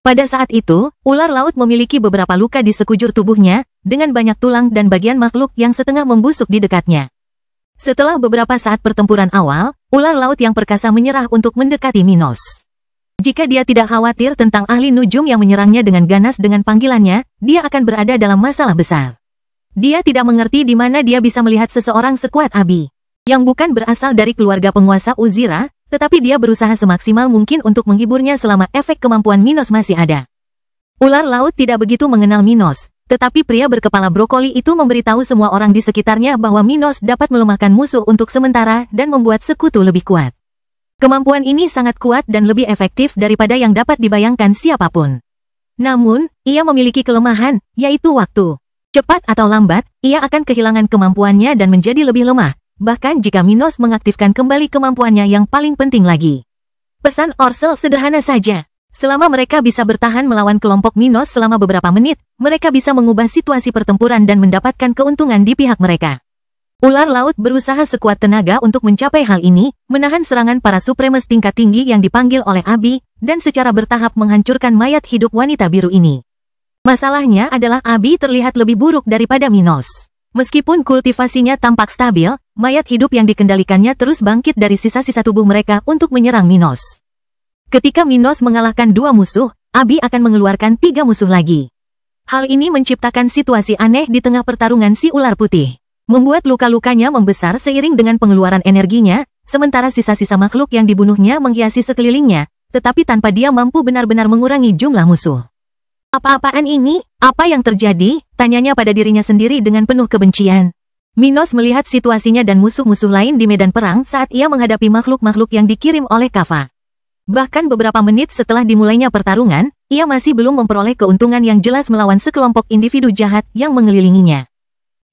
Pada saat itu, ular laut memiliki beberapa luka di sekujur tubuhnya, dengan banyak tulang dan bagian makhluk yang setengah membusuk di dekatnya. Setelah beberapa saat pertempuran awal, ular laut yang perkasa menyerah untuk mendekati Minos. Jika dia tidak khawatir tentang ahli nujum yang menyerangnya dengan ganas dengan panggilannya, dia akan berada dalam masalah besar. Dia tidak mengerti di mana dia bisa melihat seseorang sekuat Abi, yang bukan berasal dari keluarga penguasa Uzira, tetapi dia berusaha semaksimal mungkin untuk menghiburnya selama efek kemampuan Minos masih ada. Ular laut tidak begitu mengenal Minos, tetapi pria berkepala brokoli itu memberitahu semua orang di sekitarnya bahwa Minos dapat melemahkan musuh untuk sementara dan membuat sekutu lebih kuat. Kemampuan ini sangat kuat dan lebih efektif daripada yang dapat dibayangkan siapapun. Namun, ia memiliki kelemahan, yaitu waktu. Cepat atau lambat, ia akan kehilangan kemampuannya dan menjadi lebih lemah, bahkan jika Minos mengaktifkan kembali kemampuannya yang paling penting lagi. Pesan Orsel sederhana saja. Selama mereka bisa bertahan melawan kelompok Minos selama beberapa menit, mereka bisa mengubah situasi pertempuran dan mendapatkan keuntungan di pihak mereka. Ular laut berusaha sekuat tenaga untuk mencapai hal ini, menahan serangan para Supremes tingkat tinggi yang dipanggil oleh Abi, dan secara bertahap menghancurkan mayat hidup wanita biru ini. Masalahnya adalah Abi terlihat lebih buruk daripada Minos. Meskipun kultivasinya tampak stabil, mayat hidup yang dikendalikannya terus bangkit dari sisa-sisa tubuh mereka untuk menyerang Minos. Ketika Minos mengalahkan 2 musuh, Abi akan mengeluarkan 3 musuh lagi. Hal ini menciptakan situasi aneh di tengah pertarungan si ular putih. Membuat luka-lukanya membesar seiring dengan pengeluaran energinya, sementara sisa-sisa makhluk yang dibunuhnya menghiasi sekelilingnya, tetapi tanpa dia mampu benar-benar mengurangi jumlah musuh. Apa-apaan ini? Apa yang terjadi? Tanyanya pada dirinya sendiri dengan penuh kebencian. Minos melihat situasinya dan musuh-musuh lain di medan perang saat ia menghadapi makhluk-makhluk yang dikirim oleh Kava. Bahkan beberapa menit setelah dimulainya pertarungan, ia masih belum memperoleh keuntungan yang jelas melawan sekelompok individu jahat yang mengelilinginya.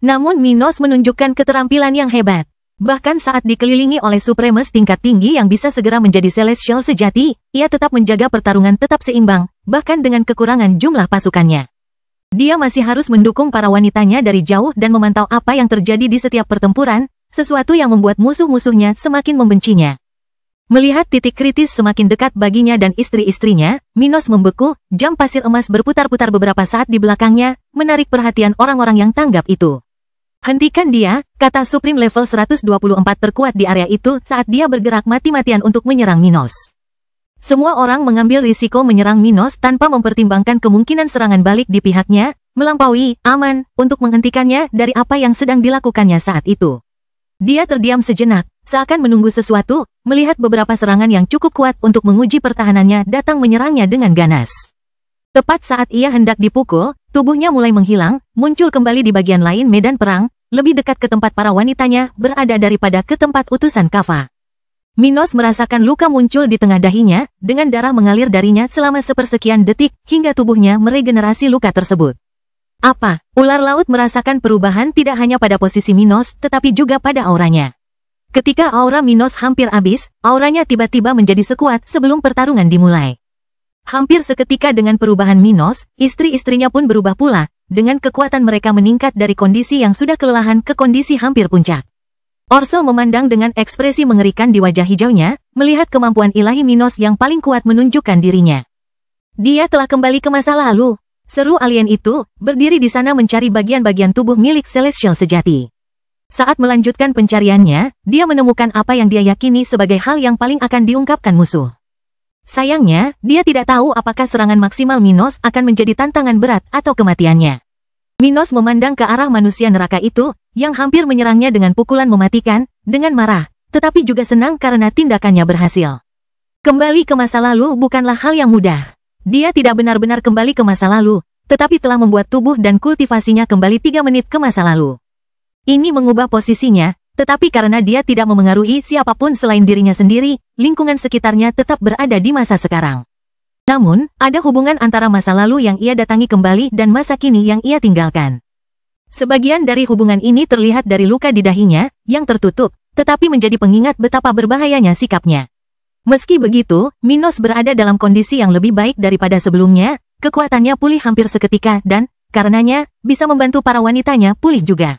Namun Minos menunjukkan keterampilan yang hebat. Bahkan saat dikelilingi oleh Supremes tingkat tinggi yang bisa segera menjadi Celestial sejati, ia tetap menjaga pertarungan tetap seimbang, bahkan dengan kekurangan jumlah pasukannya. Dia masih harus mendukung para wanitanya dari jauh dan memantau apa yang terjadi di setiap pertempuran, sesuatu yang membuat musuh-musuhnya semakin membencinya. Melihat titik kritis semakin dekat baginya dan istri-istrinya, Minos membeku, jam pasir emas berputar-putar beberapa saat di belakangnya, menarik perhatian orang-orang yang tanggap itu. Hentikan dia, kata Supreme level 124 terkuat di area itu saat dia bergerak mati-matian untuk menyerang Minos. Semua orang mengambil risiko menyerang Minos tanpa mempertimbangkan kemungkinan serangan balik di pihaknya, melampaui aman untuk menghentikannya dari apa yang sedang dilakukannya saat itu. Dia terdiam sejenak, seakan menunggu sesuatu, melihat beberapa serangan yang cukup kuat untuk menguji pertahanannya datang menyerangnya dengan ganas. Tepat saat ia hendak dipukul, tubuhnya mulai menghilang, muncul kembali di bagian lain medan perang, lebih dekat ke tempat para wanitanya berada daripada ke tempat utusan Kava. Minos merasakan luka muncul di tengah dahinya, dengan darah mengalir darinya selama sepersekian detik, hingga tubuhnya meregenerasi luka tersebut. Apa? Ular laut merasakan perubahan tidak hanya pada posisi Minos, tetapi juga pada auranya. Ketika aura Minos hampir habis, auranya tiba-tiba menjadi sekuat sebelum pertarungan dimulai. Hampir seketika dengan perubahan Minos, istri-istrinya pun berubah pula, dengan kekuatan mereka meningkat dari kondisi yang sudah kelelahan ke kondisi hampir puncak. Orsel memandang dengan ekspresi mengerikan di wajah hijaunya, melihat kemampuan ilahi Minos yang paling kuat menunjukkan dirinya. Dia telah kembali ke masa lalu, seru alien itu, berdiri di sana mencari bagian-bagian tubuh milik Celestial sejati. Saat melanjutkan pencariannya, dia menemukan apa yang dia yakini sebagai hal yang paling akan diungkapkan musuh. Sayangnya, dia tidak tahu apakah serangan maksimal Minos akan menjadi tantangan berat atau kematiannya. Minos memandang ke arah manusia neraka itu, yang hampir menyerangnya dengan pukulan mematikan, dengan marah, tetapi juga senang karena tindakannya berhasil. Kembali ke masa lalu bukanlah hal yang mudah. Dia tidak benar-benar kembali ke masa lalu, tetapi telah membuat tubuh dan kultivasinya kembali 3 menit ke masa lalu. Ini mengubah posisinya, tetapi karena dia tidak memengaruhi siapapun selain dirinya sendiri, lingkungan sekitarnya tetap berada di masa sekarang. Namun, ada hubungan antara masa lalu yang ia datangi kembali dan masa kini yang ia tinggalkan. Sebagian dari hubungan ini terlihat dari luka di dahinya, yang tertutup, tetapi menjadi pengingat betapa berbahayanya sikapnya. Meski begitu, Minos berada dalam kondisi yang lebih baik daripada sebelumnya, kekuatannya pulih hampir seketika dan, karenanya, bisa membantu para wanitanya pulih juga.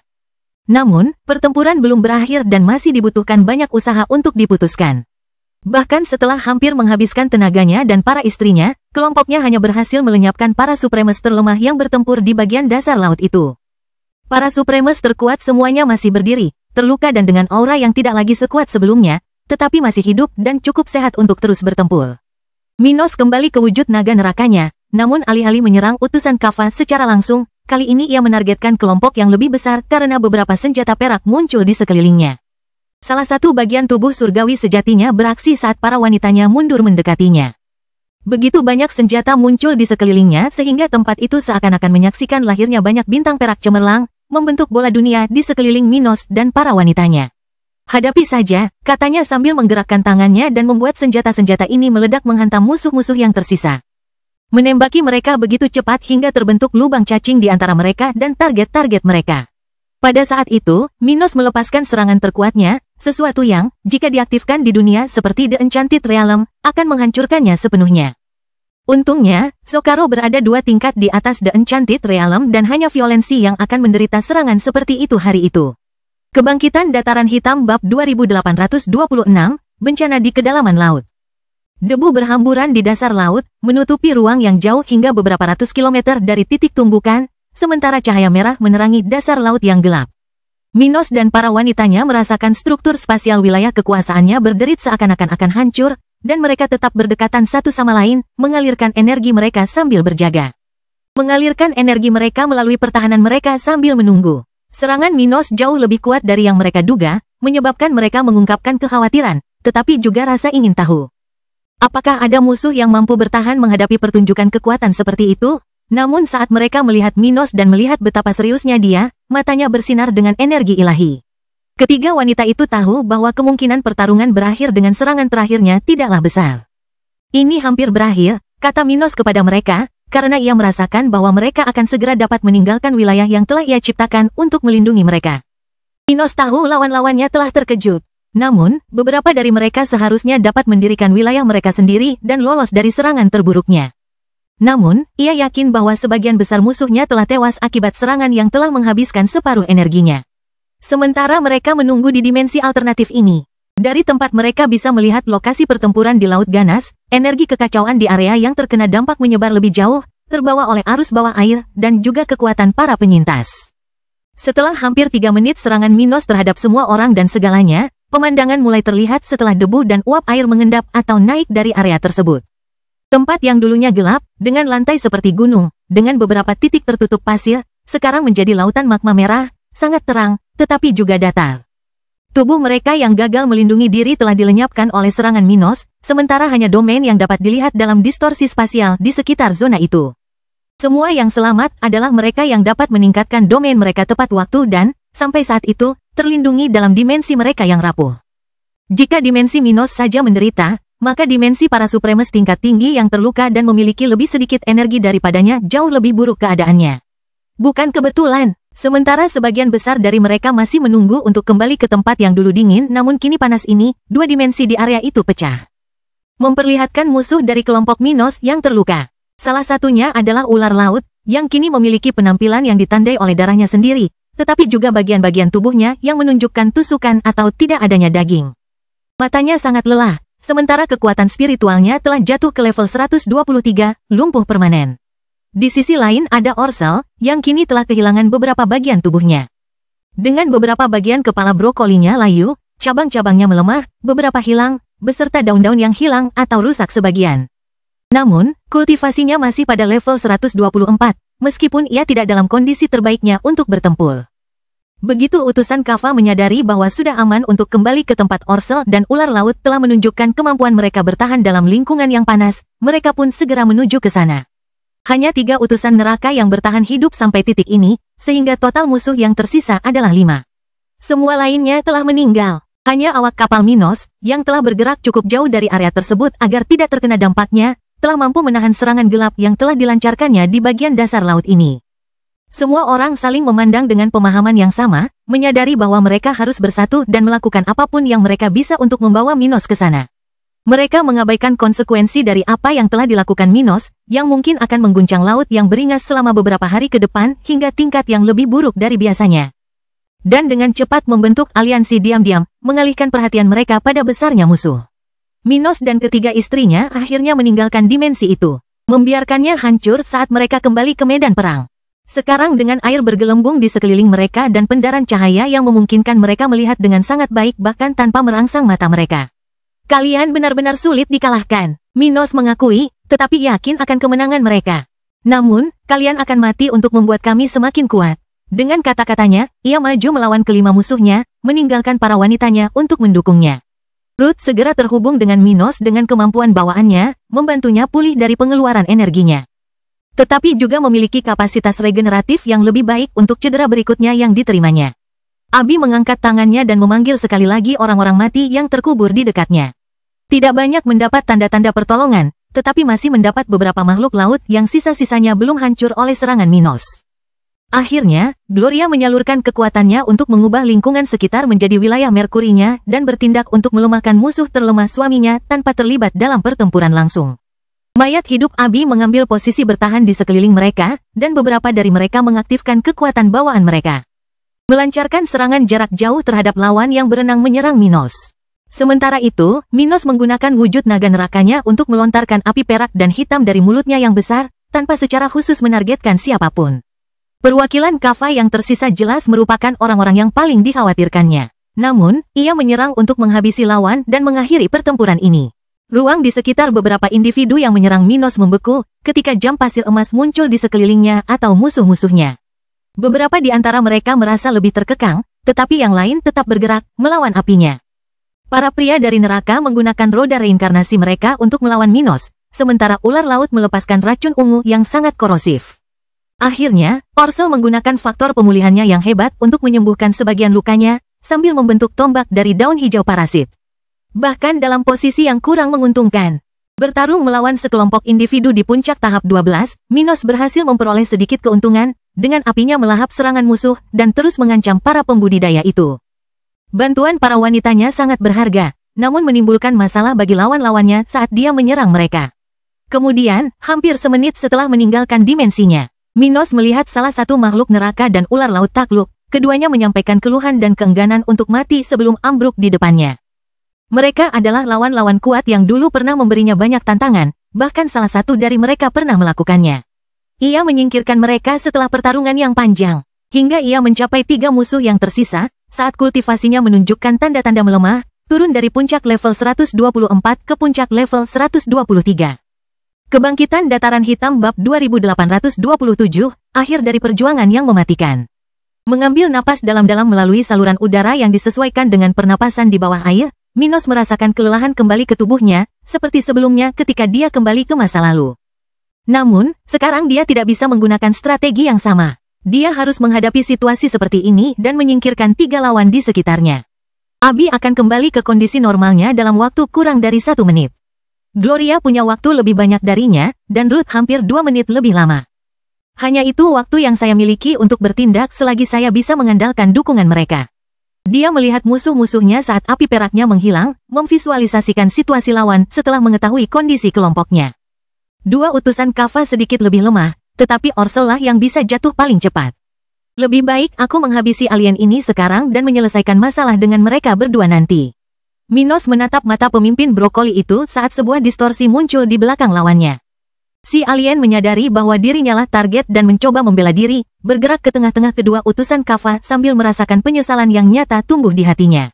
Namun, pertempuran belum berakhir dan masih dibutuhkan banyak usaha untuk diputuskan. Bahkan setelah hampir menghabiskan tenaganya dan para istrinya, kelompoknya hanya berhasil melenyapkan para supremes terlemah yang bertempur di bagian dasar laut itu. Para supremes terkuat semuanya masih berdiri, terluka dan dengan aura yang tidak lagi sekuat sebelumnya, tetapi masih hidup dan cukup sehat untuk terus bertempur. Minos kembali ke wujud naga nerakanya, namun alih-alih menyerang utusan Kaffa secara langsung, kali ini ia menargetkan kelompok yang lebih besar karena beberapa senjata perak muncul di sekelilingnya. Salah satu bagian tubuh surgawi sejatinya beraksi saat para wanitanya mundur mendekatinya. Begitu banyak senjata muncul di sekelilingnya sehingga tempat itu seakan-akan menyaksikan lahirnya banyak bintang perak cemerlang, membentuk bola dunia di sekeliling Minos dan para wanitanya. Hadapi saja, katanya sambil menggerakkan tangannya dan membuat senjata-senjata ini meledak menghantam musuh-musuh yang tersisa. Menembaki mereka begitu cepat hingga terbentuk lubang cacing di antara mereka dan target-target mereka. Pada saat itu, Minos melepaskan serangan terkuatnya, sesuatu yang, jika diaktifkan di dunia seperti The Enchanted Realm, akan menghancurkannya sepenuhnya. Untungnya, Sokaro berada 2 tingkat di atas The Enchanted Realm dan hanya Violensi yang akan menderita serangan seperti itu hari itu. Kebangkitan Dataran Hitam Bab 2826, Bencana di Kedalaman Laut. Debu berhamburan di dasar laut, menutupi ruang yang jauh hingga beberapa ratus kilometer dari titik tumbukan, sementara cahaya merah menerangi dasar laut yang gelap. Minos dan para wanitanya merasakan struktur spasial wilayah kekuasaannya berderit seakan-akan akan hancur, dan mereka tetap berdekatan satu sama lain, mengalirkan energi mereka sambil berjaga. Mengalirkan energi mereka melalui pertahanan mereka sambil menunggu. Serangan Minos jauh lebih kuat dari yang mereka duga, menyebabkan mereka mengungkapkan kekhawatiran, tetapi juga rasa ingin tahu. Apakah ada musuh yang mampu bertahan menghadapi pertunjukan kekuatan seperti itu? Namun saat mereka melihat Minos dan melihat betapa seriusnya dia, matanya bersinar dengan energi ilahi. Ketiga wanita itu tahu bahwa kemungkinan pertarungan berakhir dengan serangan terakhirnya tidaklah besar. Ini hampir berakhir, kata Minos kepada mereka, karena ia merasakan bahwa mereka akan segera dapat meninggalkan wilayah yang telah ia ciptakan untuk melindungi mereka. Minos tahu lawan-lawannya telah terkejut. Namun, beberapa dari mereka seharusnya dapat mendirikan wilayah mereka sendiri dan lolos dari serangan terburuknya. Namun, ia yakin bahwa sebagian besar musuhnya telah tewas akibat serangan yang telah menghabiskan separuh energinya. Sementara mereka menunggu di dimensi alternatif ini. Dari tempat mereka bisa melihat lokasi pertempuran di Laut Ganas, energi kekacauan di area yang terkena dampak menyebar lebih jauh, terbawa oleh arus bawah air, dan juga kekuatan para penyintas. Setelah hampir 3 menit serangan Minos terhadap semua orang dan segalanya, pemandangan mulai terlihat setelah debu dan uap air mengendap atau naik dari area tersebut. Tempat yang dulunya gelap, dengan lantai seperti gunung, dengan beberapa titik tertutup pasir, sekarang menjadi lautan magma merah, sangat terang, tetapi juga datar. Tubuh mereka yang gagal melindungi diri telah dilenyapkan oleh serangan Minos, sementara hanya domain yang dapat dilihat dalam distorsi spasial di sekitar zona itu. Semua yang selamat adalah mereka yang dapat meningkatkan domain mereka tepat waktu dan, sampai saat itu, terlindungi dalam dimensi mereka yang rapuh. Jika dimensi Minos saja menderita, maka dimensi para supremes tingkat tinggi yang terluka dan memiliki lebih sedikit energi daripadanya jauh lebih buruk keadaannya. Bukan kebetulan. Sementara sebagian besar dari mereka masih menunggu untuk kembali ke tempat yang dulu dingin namun kini panas ini, 2 dimensi di area itu pecah. Memperlihatkan musuh dari kelompok Minos yang terluka. Salah satunya adalah ular laut, yang kini memiliki penampilan yang ditandai oleh darahnya sendiri, tetapi juga bagian-bagian tubuhnya yang menunjukkan tusukan atau tidak adanya daging. Matanya sangat lelah, sementara kekuatan spiritualnya telah jatuh ke level 123, lumpuh permanen. Di sisi lain ada Orsel, yang kini telah kehilangan beberapa bagian tubuhnya. Dengan beberapa bagian kepala brokolinya layu, cabang-cabangnya melemah, beberapa hilang, beserta daun-daun yang hilang atau rusak sebagian. Namun, kultivasinya masih pada level 124, meskipun ia tidak dalam kondisi terbaiknya untuk bertempur. Begitu utusan Kaffa menyadari bahwa sudah aman untuk kembali ke tempat Orsel dan ular laut telah menunjukkan kemampuan mereka bertahan dalam lingkungan yang panas, mereka pun segera menuju ke sana. Hanya 3 utusan neraka yang bertahan hidup sampai titik ini, sehingga total musuh yang tersisa adalah 5. Semua lainnya telah meninggal. Hanya awak kapal Minos, yang telah bergerak cukup jauh dari area tersebut agar tidak terkena dampaknya, telah mampu menahan serangan gelap yang telah dilancarkannya di bagian dasar laut ini. Semua orang saling memandang dengan pemahaman yang sama, menyadari bahwa mereka harus bersatu dan melakukan apapun yang mereka bisa untuk membawa Minos ke sana. Mereka mengabaikan konsekuensi dari apa yang telah dilakukan Minos, yang mungkin akan mengguncang laut yang beringas selama beberapa hari ke depan hingga tingkat yang lebih buruk dari biasanya. Dan dengan cepat membentuk aliansi diam-diam, mengalihkan perhatian mereka pada besarnya musuh. Minos dan ketiga istrinya akhirnya meninggalkan dimensi itu, membiarkannya hancur saat mereka kembali ke medan perang. Sekarang dengan air bergelembung di sekeliling mereka dan pendaran cahaya yang memungkinkan mereka melihat dengan sangat baik bahkan tanpa merangsang mata mereka. Kalian benar-benar sulit dikalahkan, Minos mengakui, tetapi yakin akan kemenangan mereka. Namun, kalian akan mati untuk membuat kami semakin kuat. Dengan kata-katanya, ia maju melawan kelima musuhnya, meninggalkan para wanitanya untuk mendukungnya. Ruth segera terhubung dengan Minos dengan kemampuan bawaannya, membantunya pulih dari pengeluaran energinya. Tetapi juga memiliki kapasitas regeneratif yang lebih baik untuk cedera berikutnya yang diterimanya. Abi mengangkat tangannya dan memanggil sekali lagi orang-orang mati yang terkubur di dekatnya. Tidak banyak mendapat tanda-tanda pertolongan, tetapi masih mendapat beberapa makhluk laut yang sisa-sisanya belum hancur oleh serangan Minos. Akhirnya, Gloria menyalurkan kekuatannya untuk mengubah lingkungan sekitar menjadi wilayah Merkurinya dan bertindak untuk melemahkan musuh terlemah suaminya tanpa terlibat dalam pertempuran langsung. Mayat hidup Abi mengambil posisi bertahan di sekeliling mereka, dan beberapa dari mereka mengaktifkan kekuatan bawaan mereka. Melancarkan serangan jarak jauh terhadap lawan yang berenang menyerang Minos. Sementara itu, Minos menggunakan wujud naga nerakanya untuk melontarkan api perak dan hitam dari mulutnya yang besar, tanpa secara khusus menargetkan siapapun. Perwakilan Kafai yang tersisa jelas merupakan orang-orang yang paling dikhawatirkannya. Namun, ia menyerang untuk menghabisi lawan dan mengakhiri pertempuran ini. Ruang di sekitar beberapa individu yang menyerang Minos membeku, ketika jam pasir emas muncul di sekelilingnya atau musuh-musuhnya. Beberapa di antara mereka merasa lebih terkekang, tetapi yang lain tetap bergerak, melawan apinya. Para pria dari neraka menggunakan roda reinkarnasi mereka untuk melawan Minos, sementara ular laut melepaskan racun ungu yang sangat korosif. Akhirnya, Orsel menggunakan faktor pemulihannya yang hebat untuk menyembuhkan sebagian lukanya, sambil membentuk tombak dari daun hijau parasit. Bahkan dalam posisi yang kurang menguntungkan. Bertarung melawan sekelompok individu di puncak tahap 12, Minos berhasil memperoleh sedikit keuntungan, dengan apinya melahap serangan musuh dan terus mengancam para pembudidaya itu. Bantuan para wanitanya sangat berharga, namun menimbulkan masalah bagi lawan-lawannya saat dia menyerang mereka. Kemudian, hampir semenit setelah meninggalkan dimensinya, Minos melihat salah satu makhluk neraka dan ular laut takluk, keduanya menyampaikan keluhan dan keengganan untuk mati sebelum ambruk di depannya. Mereka adalah lawan-lawan kuat yang dulu pernah memberinya banyak tantangan, bahkan salah satu dari mereka pernah melakukannya. Ia menyingkirkan mereka setelah pertarungan yang panjang, hingga ia mencapai 3 musuh yang tersisa, saat kultivasinya menunjukkan tanda-tanda melemah, turun dari puncak level 124 ke puncak level 123. Kebangkitan Dataran Hitam Bab 2827, akhir dari perjuangan yang mematikan. Mengambil napas dalam-dalam melalui saluran udara yang disesuaikan dengan pernapasan di bawah air, Minos merasakan kelelahan kembali ke tubuhnya, seperti sebelumnya ketika dia kembali ke masa lalu. Namun, sekarang dia tidak bisa menggunakan strategi yang sama. Dia harus menghadapi situasi seperti ini dan menyingkirkan 3 lawan di sekitarnya. Abi akan kembali ke kondisi normalnya dalam waktu kurang dari 1 menit. Gloria punya waktu lebih banyak darinya, dan Ruth hampir 2 menit lebih lama. Hanya itu waktu yang saya miliki untuk bertindak selagi saya bisa mengandalkan dukungan mereka. Dia melihat musuh-musuhnya saat api peraknya menghilang, memvisualisasikan situasi lawan setelah mengetahui kondisi kelompoknya. 2 utusan Kava sedikit lebih lemah, tetapi Orsel lah yang bisa jatuh paling cepat. Lebih baik aku menghabisi alien ini sekarang dan menyelesaikan masalah dengan mereka berdua nanti. Minos menatap mata pemimpin brokoli itu saat sebuah distorsi muncul di belakang lawannya. Si alien menyadari bahwa dirinya lah target dan mencoba membela diri, bergerak ke tengah-tengah kedua utusan Kava sambil merasakan penyesalan yang nyata tumbuh di hatinya.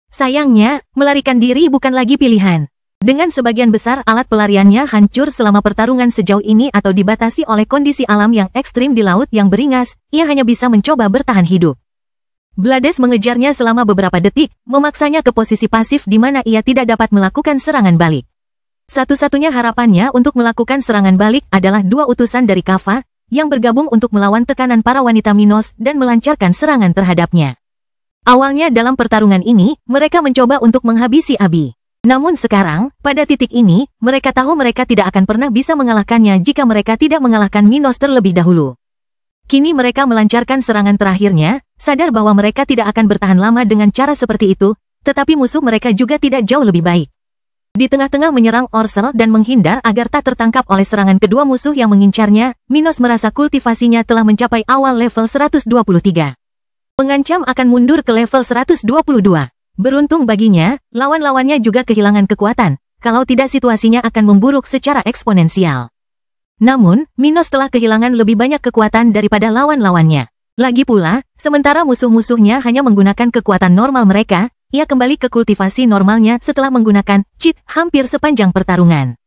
Sayangnya, melarikan diri bukan lagi pilihan. Dengan sebagian besar alat pelariannya hancur selama pertarungan sejauh ini atau dibatasi oleh kondisi alam yang ekstrim di laut yang beringas, ia hanya bisa mencoba bertahan hidup. Blades mengejarnya selama beberapa detik, memaksanya ke posisi pasif di mana ia tidak dapat melakukan serangan balik. Satu-satunya harapannya untuk melakukan serangan balik adalah dua utusan dari Kava, yang bergabung untuk melawan tekanan para wanita Minos dan melancarkan serangan terhadapnya. Awalnya dalam pertarungan ini, mereka mencoba untuk menghabisi Abi. Namun sekarang, pada titik ini, mereka tahu mereka tidak akan pernah bisa mengalahkannya jika mereka tidak mengalahkan Minos terlebih dahulu. Kini mereka melancarkan serangan terakhirnya, sadar bahwa mereka tidak akan bertahan lama dengan cara seperti itu, tetapi musuh mereka juga tidak jauh lebih baik. Di tengah-tengah menyerang Orsel dan menghindar agar tak tertangkap oleh serangan kedua musuh yang mengincarnya, Minos merasa kultivasinya telah mencapai awal level 123. Mengancam akan mundur ke level 122. Beruntung baginya, lawan-lawannya juga kehilangan kekuatan, kalau tidak situasinya akan memburuk secara eksponensial. Namun, Minos telah kehilangan lebih banyak kekuatan daripada lawan-lawannya. Lagi pula, sementara musuh-musuhnya hanya menggunakan kekuatan normal mereka, ia kembali ke kultivasi normalnya setelah menggunakan cheat hampir sepanjang pertarungan.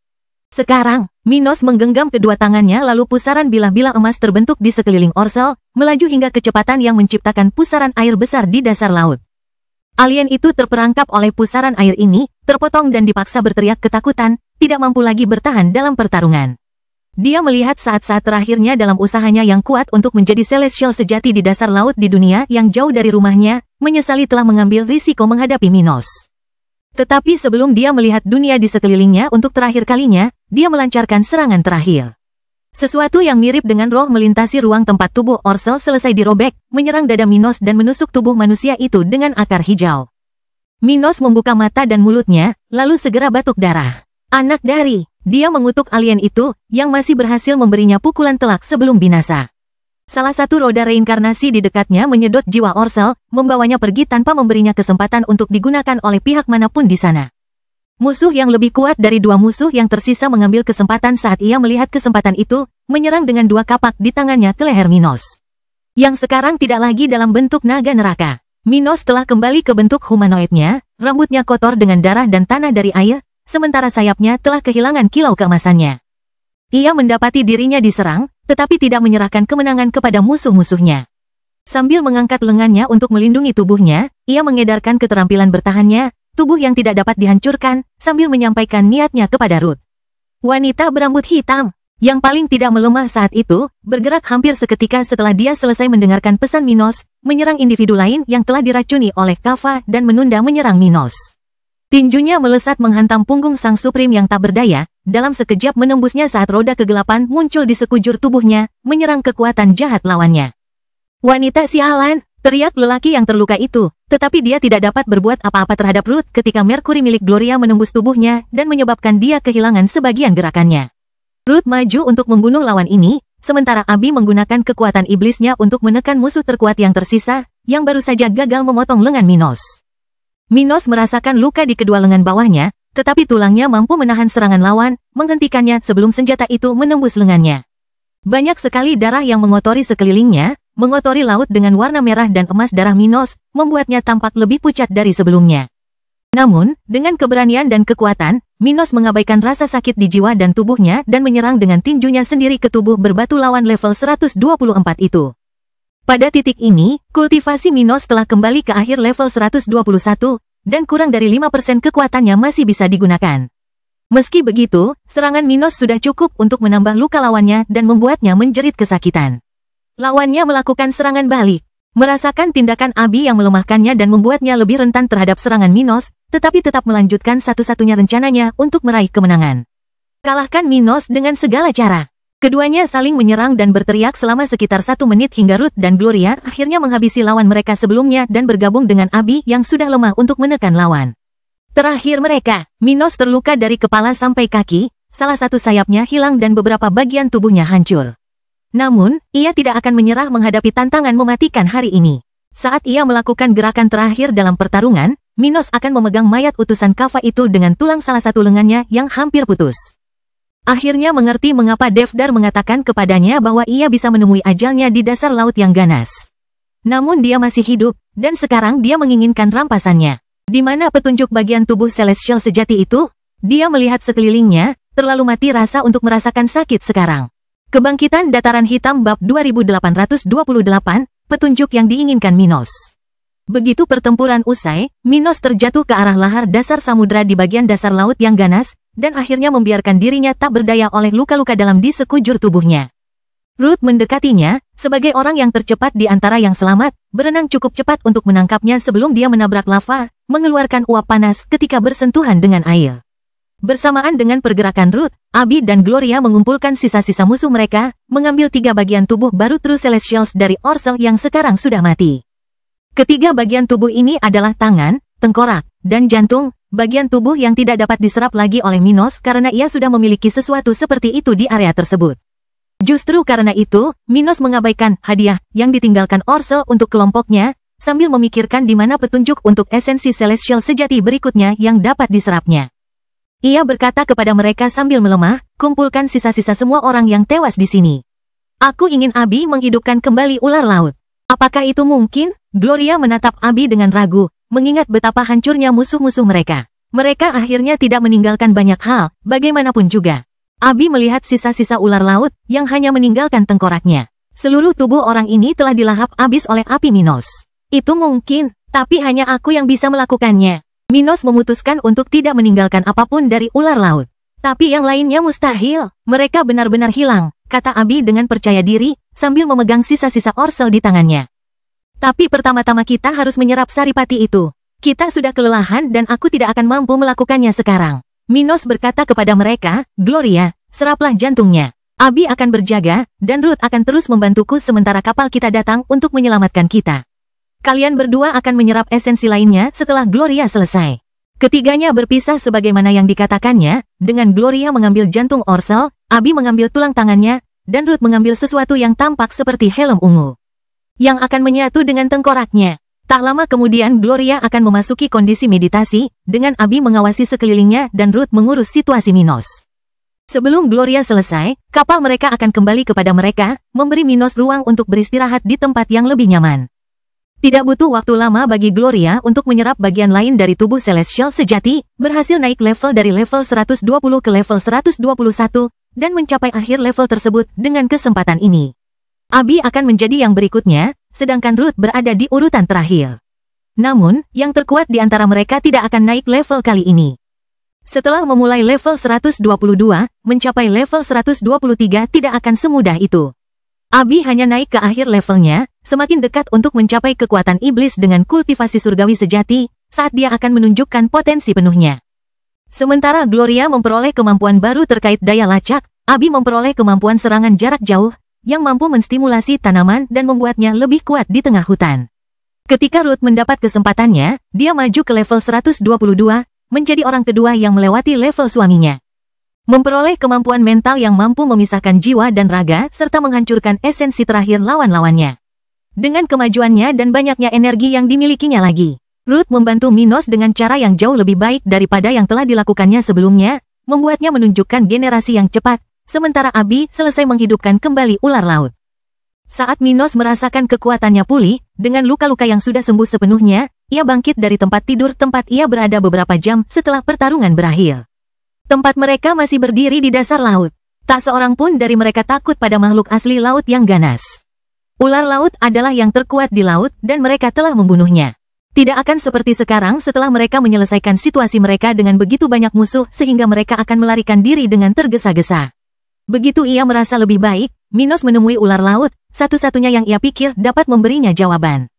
Sekarang, Minos menggenggam kedua tangannya lalu pusaran bilah-bilah emas terbentuk di sekeliling Orsel, melaju hingga kecepatan yang menciptakan pusaran air besar di dasar laut. Alien itu terperangkap oleh pusaran air ini, terpotong dan dipaksa berteriak ketakutan, tidak mampu lagi bertahan dalam pertarungan. Dia melihat saat-saat terakhirnya dalam usahanya yang kuat untuk menjadi Celestial sejati di dasar laut di dunia yang jauh dari rumahnya, menyesali telah mengambil risiko menghadapi Minos. Tetapi sebelum dia melihat dunia di sekelilingnya untuk terakhir kalinya, dia melancarkan serangan terakhir. Sesuatu yang mirip dengan roh melintasi ruang tempat tubuh Orsel selesai dirobek, menyerang dada Minos dan menusuk tubuh manusia itu dengan akar hijau. Minos membuka mata dan mulutnya, lalu segera batuk darah. Anak dari... Dia mengutuk alien itu, yang masih berhasil memberinya pukulan telak sebelum binasa. Salah satu roda reinkarnasi di dekatnya menyedot jiwa Orsel, membawanya pergi tanpa memberinya kesempatan untuk digunakan oleh pihak manapun di sana. Musuh yang lebih kuat dari dua musuh yang tersisa mengambil kesempatan saat ia melihat kesempatan itu, menyerang dengan dua kapak di tangannya ke leher Minos. Yang sekarang tidak lagi dalam bentuk naga neraka. Minos telah kembali ke bentuk humanoidnya, rambutnya kotor dengan darah dan tanah dari air, sementara sayapnya telah kehilangan kilau keemasannya. Ia mendapati dirinya diserang, tetapi tidak menyerahkan kemenangan kepada musuh-musuhnya. Sambil mengangkat lengannya untuk melindungi tubuhnya, ia mengedarkan keterampilan bertahannya, tubuh yang tidak dapat dihancurkan, sambil menyampaikan niatnya kepada Ruth. Wanita berambut hitam, yang paling tidak melemah saat itu, bergerak hampir seketika setelah dia selesai mendengarkan pesan Minos, menyerang individu lain yang telah diracuni oleh Kava dan menunda menyerang Minos. Tinjunya melesat menghantam punggung sang Supreme yang tak berdaya, dalam sekejap menembusnya saat roda kegelapan muncul di sekujur tubuhnya, menyerang kekuatan jahat lawannya. Wanita sialan, teriak lelaki yang terluka itu, tetapi dia tidak dapat berbuat apa-apa terhadap Ruth ketika Merkuri milik Gloria menembus tubuhnya dan menyebabkan dia kehilangan sebagian gerakannya. Ruth maju untuk membunuh lawan ini, sementara Abi menggunakan kekuatan iblisnya untuk menekan musuh terkuat yang tersisa, yang baru saja gagal memotong lengan Minos. Minos merasakan luka di kedua lengan bawahnya, tetapi tulangnya mampu menahan serangan lawan, menghentikannya sebelum senjata itu menembus lengannya. Banyak sekali darah yang mengotori sekelilingnya, mengotori laut dengan warna merah dan emas darah Minos, membuatnya tampak lebih pucat dari sebelumnya. Namun, dengan keberanian dan kekuatan, Minos mengabaikan rasa sakit di jiwa dan tubuhnya dan menyerang dengan tinjunya sendiri ke tubuh berbatu lawan level 124 itu. Pada titik ini, kultivasi Minos telah kembali ke akhir level 121, dan kurang dari 5% kekuatannya masih bisa digunakan. Meski begitu, serangan Minos sudah cukup untuk menambah luka lawannya dan membuatnya menjerit kesakitan. Lawannya melakukan serangan balik, merasakan tindakan Abi yang melemahkannya dan membuatnya lebih rentan terhadap serangan Minos, tetapi tetap melanjutkan satu-satunya rencananya untuk meraih kemenangan. Kalahkan Minos dengan segala cara. Keduanya saling menyerang dan berteriak selama sekitar 1 menit hingga Ruth dan Gloria akhirnya menghabisi lawan mereka sebelumnya dan bergabung dengan Abi yang sudah lemah untuk menekan lawan. Terakhir mereka, Minos terluka dari kepala sampai kaki, salah satu sayapnya hilang dan beberapa bagian tubuhnya hancur. Namun, ia tidak akan menyerah menghadapi tantangan mematikan hari ini. Saat ia melakukan gerakan terakhir dalam pertarungan, Minos akan memegang mayat utusan Kava itu dengan tulang salah satu lengannya yang hampir putus. Akhirnya mengerti mengapa Devdar mengatakan kepadanya bahwa ia bisa menemui ajalnya di dasar laut yang ganas. Namun dia masih hidup, dan sekarang dia menginginkan rampasannya. Di mana petunjuk bagian tubuh Celestial sejati itu? Dia melihat sekelilingnya, terlalu mati rasa untuk merasakan sakit sekarang. Kebangkitan Dataran Hitam bab 2828, petunjuk yang diinginkan Minos. Begitu pertempuran usai, Minos terjatuh ke arah lahar dasar samudra di bagian dasar laut yang ganas, dan akhirnya membiarkan dirinya tak berdaya oleh luka-luka dalam di sekujur tubuhnya. Ruth mendekatinya, sebagai orang yang tercepat di antara yang selamat, berenang cukup cepat untuk menangkapnya sebelum dia menabrak lava, mengeluarkan uap panas ketika bersentuhan dengan air. Bersamaan dengan pergerakan Ruth, Abby dan Gloria mengumpulkan sisa-sisa musuh mereka, mengambil 3 bagian tubuh baru True Celestials dari Orcel yang sekarang sudah mati. Ketiga bagian tubuh ini adalah tangan, tengkorak, dan jantung, bagian tubuh yang tidak dapat diserap lagi oleh Minos karena ia sudah memiliki sesuatu seperti itu di area tersebut. Justru karena itu, Minos mengabaikan hadiah yang ditinggalkan Orcel untuk kelompoknya, sambil memikirkan di mana petunjuk untuk esensi Celestial sejati berikutnya yang dapat diserapnya. Ia berkata kepada mereka sambil melemah, kumpulkan sisa-sisa semua orang yang tewas di sini. Aku ingin Abby menghidupkan kembali ular laut. Apakah itu mungkin? Gloria menatap Abby dengan ragu, mengingat betapa hancurnya musuh-musuh mereka. Mereka akhirnya tidak meninggalkan banyak hal, bagaimanapun juga. Abby melihat sisa-sisa ular laut yang hanya meninggalkan tengkoraknya. Seluruh tubuh orang ini telah dilahap habis oleh api Minos. Itu mungkin, tapi hanya aku yang bisa melakukannya. Minos memutuskan untuk tidak meninggalkan apapun dari ular laut. Tapi yang lainnya mustahil. Mereka benar-benar hilang, kata Abby dengan percaya diri, sambil memegang sisa-sisa Orcel di tangannya. Tapi pertama-tama kita harus menyerap saripati itu. Kita sudah kelelahan dan aku tidak akan mampu melakukannya sekarang. Minos berkata kepada mereka, Gloria, seraplah jantungnya. Abby akan berjaga, dan Ruth akan terus membantuku sementara kapal kita datang untuk menyelamatkan kita. Kalian berdua akan menyerap esensi lainnya setelah Gloria selesai. Ketiganya berpisah sebagaimana yang dikatakannya, dengan Gloria mengambil jantung Orcel, Abby mengambil tulang tangannya, dan Ruth mengambil sesuatu yang tampak seperti helm ungu. Yang akan menyatu dengan tengkoraknya. Tak lama kemudian Gloria akan memasuki kondisi meditasi, dengan Abby mengawasi sekelilingnya dan Ruth mengurus situasi Minos. Sebelum Gloria selesai, kapal mereka akan kembali kepada mereka, memberi Minos ruang untuk beristirahat di tempat yang lebih nyaman. Tidak butuh waktu lama bagi Gloria untuk menyerap bagian lain dari tubuh Celestial sejati, berhasil naik level dari level 120 ke level 121, dan mencapai akhir level tersebut dengan kesempatan ini. Abby akan menjadi yang berikutnya, sedangkan Ruth berada di urutan terakhir. Namun, yang terkuat di antara mereka tidak akan naik level kali ini. Setelah memulai level 122, mencapai level 123 tidak akan semudah itu. Abby hanya naik ke akhir levelnya, semakin dekat untuk mencapai kekuatan iblis dengan kultivasi surgawi sejati, saat dia akan menunjukkan potensi penuhnya. Sementara Gloria memperoleh kemampuan baru terkait daya lacak, Abby memperoleh kemampuan serangan jarak jauh, yang mampu menstimulasi tanaman dan membuatnya lebih kuat di tengah hutan. Ketika Ruth mendapat kesempatannya, dia maju ke level 122, menjadi orang kedua yang melewati level suaminya. Memperoleh kemampuan mental yang mampu memisahkan jiwa dan raga serta menghancurkan esensi terakhir lawan-lawannya. Dengan kemajuannya dan banyaknya energi yang dimilikinya lagi, Ruth membantu Minos dengan cara yang jauh lebih baik daripada yang telah dilakukannya sebelumnya, membuatnya menunjukkan generasi yang cepat, sementara Abby selesai menghidupkan kembali ular laut. Saat Minos merasakan kekuatannya pulih, dengan luka-luka yang sudah sembuh sepenuhnya, ia bangkit dari tempat tidur tempat ia berada beberapa jam setelah pertarungan berakhir. Tempat mereka masih berdiri di dasar laut. Tak seorang pun dari mereka takut pada makhluk asli laut yang ganas. Ular laut adalah yang terkuat di laut dan mereka telah membunuhnya. Tidak akan seperti sekarang setelah mereka menyelesaikan situasi mereka dengan begitu banyak musuh sehingga mereka akan melarikan diri dengan tergesa-gesa. Begitu ia merasa lebih baik, Minos menemui ular laut, satu-satunya yang ia pikir dapat memberinya jawaban.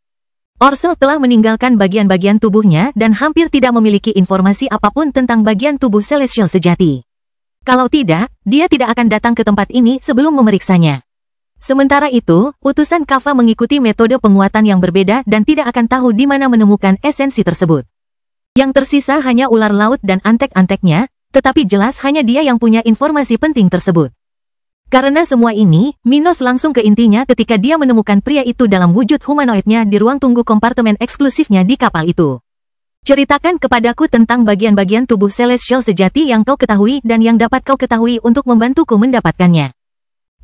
Orcel telah meninggalkan bagian-bagian tubuhnya dan hampir tidak memiliki informasi apapun tentang bagian tubuh Celestial sejati. Kalau tidak, dia tidak akan datang ke tempat ini sebelum memeriksanya. Sementara itu, utusan Kava mengikuti metode penguatan yang berbeda dan tidak akan tahu di mana menemukan esensi tersebut. Yang tersisa hanya ular laut dan antek-anteknya, tetapi jelas hanya dia yang punya informasi penting tersebut. Karena semua ini, Minos langsung ke intinya ketika dia menemukan pria itu dalam wujud humanoidnya di ruang tunggu kompartemen eksklusifnya di kapal itu. Ceritakan kepadaku tentang bagian-bagian tubuh Celestial sejati yang kau ketahui dan yang dapat kau ketahui untuk membantuku mendapatkannya.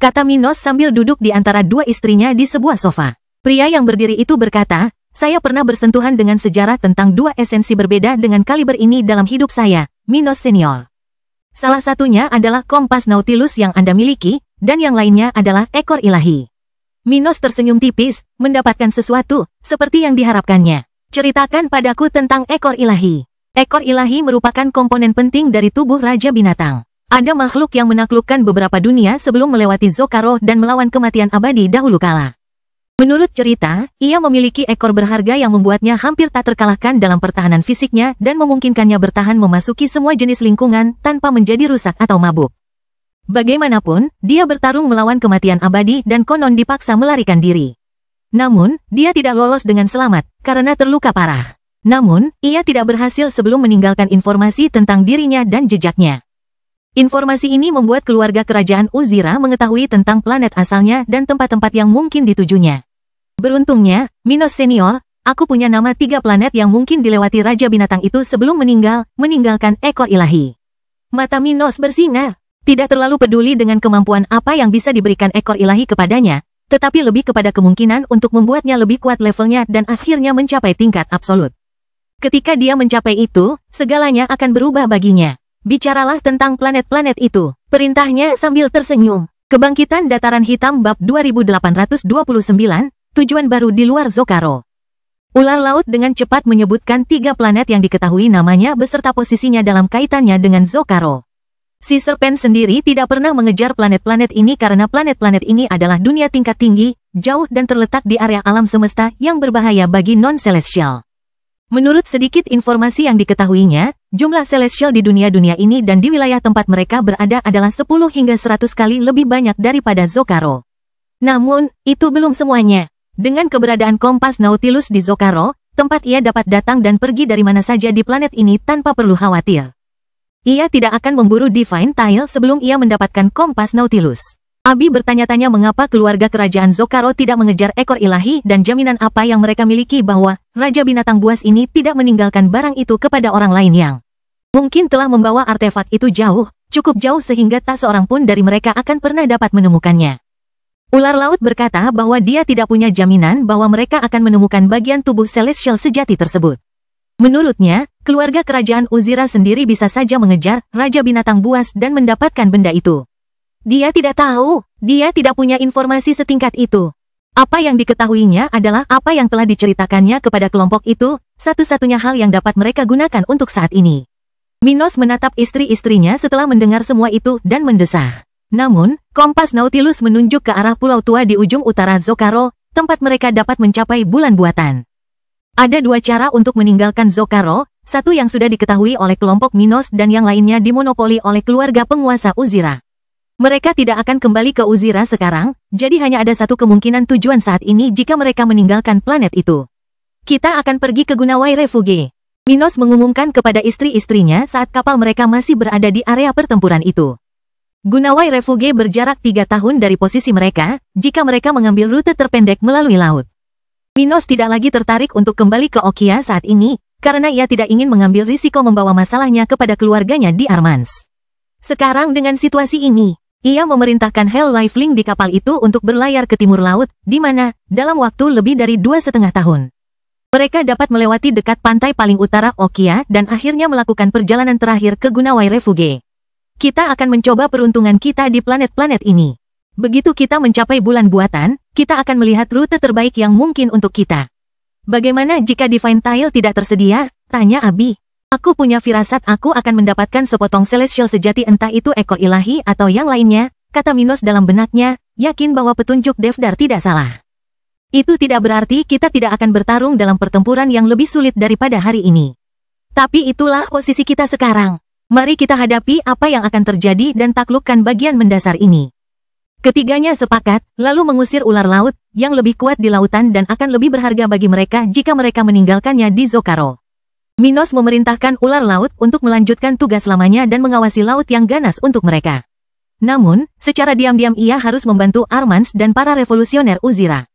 Kata Minos sambil duduk di antara dua istrinya di sebuah sofa. Pria yang berdiri itu berkata, saya pernah bersentuhan dengan sejarah tentang dua esensi berbeda dengan kaliber ini dalam hidup saya, Minos Senior. Salah satunya adalah kompas Nautilus yang Anda miliki, dan yang lainnya adalah ekor ilahi. Minos tersenyum tipis, mendapatkan sesuatu, seperti yang diharapkannya. Ceritakan padaku tentang ekor ilahi. Ekor ilahi merupakan komponen penting dari tubuh Raja Binatang. Ada makhluk yang menaklukkan beberapa dunia sebelum melewati Zokaro dan melawan kematian abadi dahulu kala. Menurut cerita, ia memiliki ekor berharga yang membuatnya hampir tak terkalahkan dalam pertahanan fisiknya dan memungkinkannya bertahan memasuki semua jenis lingkungan tanpa menjadi rusak atau mabuk. Bagaimanapun, dia bertarung melawan kematian abadi dan konon dipaksa melarikan diri. Namun, dia tidak lolos dengan selamat karena terluka parah. Namun, ia tidak berhasil sebelum meninggalkan informasi tentang dirinya dan jejaknya. Informasi ini membuat keluarga kerajaan Uzira mengetahui tentang planet asalnya dan tempat-tempat yang mungkin ditujunya. Beruntungnya, Minos Senior, aku punya nama 3 planet yang mungkin dilewati Raja Binatang itu sebelum meninggalkan ekor ilahi. Mata Minos bersinar, tidak terlalu peduli dengan kemampuan apa yang bisa diberikan ekor ilahi kepadanya, tetapi lebih kepada kemungkinan untuk membuatnya lebih kuat levelnya dan akhirnya mencapai tingkat absolut. Ketika dia mencapai itu, segalanya akan berubah baginya. Bicaralah tentang planet-planet itu, perintahnya sambil tersenyum. Kebangkitan Dataran Hitam Bab 2829, tujuan baru di luar Zokaro. Ular laut dengan cepat menyebutkan 3 planet yang diketahui namanya beserta posisinya dalam kaitannya dengan Zokaro. Si Serpent sendiri tidak pernah mengejar planet-planet ini karena planet-planet ini adalah dunia tingkat tinggi, jauh dan terletak di area alam semesta yang berbahaya bagi non-celestial. Menurut sedikit informasi yang diketahuinya, jumlah celestial di dunia-dunia ini dan di wilayah tempat mereka berada adalah 10 hingga 100 kali lebih banyak daripada Zokaro. Namun, itu belum semuanya. Dengan keberadaan kompas Nautilus di Zokaro, tempat ia dapat datang dan pergi dari mana saja di planet ini tanpa perlu khawatir. Ia tidak akan memburu Divine Tile sebelum ia mendapatkan kompas Nautilus. Abi bertanya-tanya mengapa keluarga kerajaan Zokaro tidak mengejar ekor ilahi dan jaminan apa yang mereka miliki bahwa Raja Binatang Buas ini tidak meninggalkan barang itu kepada orang lain yang mungkin telah membawa artefak itu cukup jauh sehingga tak seorang pun dari mereka akan pernah dapat menemukannya. Ular laut berkata bahwa dia tidak punya jaminan bahwa mereka akan menemukan bagian tubuh celestial sejati tersebut. Menurutnya, keluarga kerajaan Uzira sendiri bisa saja mengejar Raja Binatang Buas dan mendapatkan benda itu. Dia tidak tahu, dia tidak punya informasi setingkat itu. Apa yang diketahuinya adalah apa yang telah diceritakannya kepada kelompok itu, satu-satunya hal yang dapat mereka gunakan untuk saat ini. Minos menatap istri-istrinya setelah mendengar semua itu dan mendesah. Namun, kompas Nautilus menunjuk ke arah pulau tua di ujung utara Zokaro, tempat mereka dapat mencapai bulan buatan. Ada 2 cara untuk meninggalkan Zokaro, satu yang sudah diketahui oleh kelompok Minos dan yang lainnya dimonopoli oleh keluarga penguasa Uzira. Mereka tidak akan kembali ke Uzira sekarang, jadi hanya ada satu kemungkinan tujuan saat ini jika mereka meninggalkan planet itu. Kita akan pergi ke Gunawai Refuge. Minos mengumumkan kepada istri-istrinya saat kapal mereka masih berada di area pertempuran itu. Gunawai Refuge berjarak 3 tahun dari posisi mereka, jika mereka mengambil rute terpendek melalui laut. Minos tidak lagi tertarik untuk kembali ke Okia saat ini, karena ia tidak ingin mengambil risiko membawa masalahnya kepada keluarganya di Armans. Sekarang dengan situasi ini, ia memerintahkan Hell Lifelink di kapal itu untuk berlayar ke timur laut, di mana, dalam waktu lebih dari 2,5 tahun. Mereka dapat melewati dekat pantai paling utara Okia dan akhirnya melakukan perjalanan terakhir ke Gunawai Refuge. Kita akan mencoba peruntungan kita di planet-planet ini. Begitu kita mencapai bulan buatan, kita akan melihat rute terbaik yang mungkin untuk kita. Bagaimana jika Divine Tile tidak tersedia? Tanya Abi. Aku punya firasat aku akan mendapatkan sepotong celestial sejati entah itu ekor ilahi atau yang lainnya, kata Minos dalam benaknya, yakin bahwa petunjuk Devdar tidak salah. Itu tidak berarti kita tidak akan bertarung dalam pertempuran yang lebih sulit daripada hari ini. Tapi itulah posisi kita sekarang. Mari kita hadapi apa yang akan terjadi dan taklukkan bagian mendasar ini. Ketiganya sepakat, lalu mengusir ular laut, yang lebih kuat di lautan dan akan lebih berharga bagi mereka jika mereka meninggalkannya di Zokaro. Minos memerintahkan ular laut untuk melanjutkan tugas lamanya dan mengawasi laut yang ganas untuk mereka. Namun, secara diam-diam ia harus membantu Armans dan para revolusioner Uzira.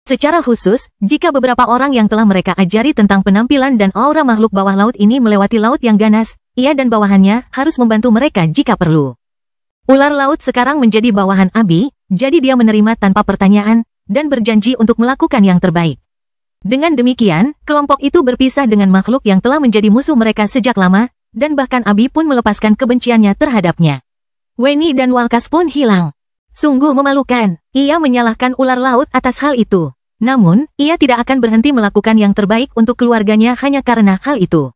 Secara khusus, jika beberapa orang yang telah mereka ajari tentang penampilan dan aura makhluk bawah laut ini melewati laut yang ganas, ia dan bawahannya harus membantu mereka jika perlu. Ular laut sekarang menjadi bawahan Abi, jadi dia menerima tanpa pertanyaan, dan berjanji untuk melakukan yang terbaik. Dengan demikian, kelompok itu berpisah dengan makhluk yang telah menjadi musuh mereka sejak lama, dan bahkan Abi pun melepaskan kebenciannya terhadapnya. Weni dan Walkas pun hilang. Sungguh memalukan, ia menyalahkan ular laut atas hal itu. Namun, ia tidak akan berhenti melakukan yang terbaik untuk keluarganya hanya karena hal itu.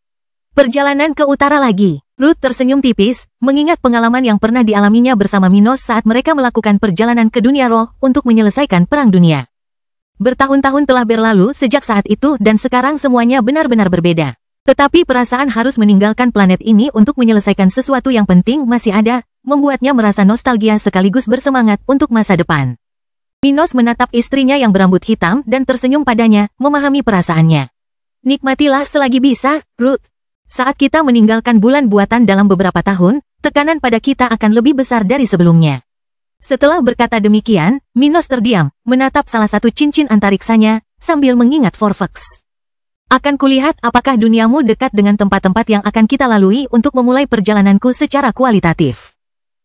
Perjalanan ke utara lagi. Ruth tersenyum tipis, mengingat pengalaman yang pernah dialaminya bersama Minos saat mereka melakukan perjalanan ke dunia roh untuk menyelesaikan Perang Dunia. Bertahun-tahun telah berlalu sejak saat itu dan sekarang semuanya benar-benar berbeda. Tetapi perasaan harus meninggalkan planet ini untuk menyelesaikan sesuatu yang penting masih ada, membuatnya merasa nostalgia sekaligus bersemangat untuk masa depan. Minos menatap istrinya yang berambut hitam dan tersenyum padanya, memahami perasaannya. Nikmatilah selagi bisa, Ruth. Saat kita meninggalkan bulan buatan dalam beberapa tahun, tekanan pada kita akan lebih besar dari sebelumnya. Setelah berkata demikian, Minos terdiam, menatap salah satu cincin antariksanya, sambil mengingat Forfax. Akan kulihat apakah duniamu dekat dengan tempat-tempat yang akan kita lalui untuk memulai perjalananku secara kualitatif.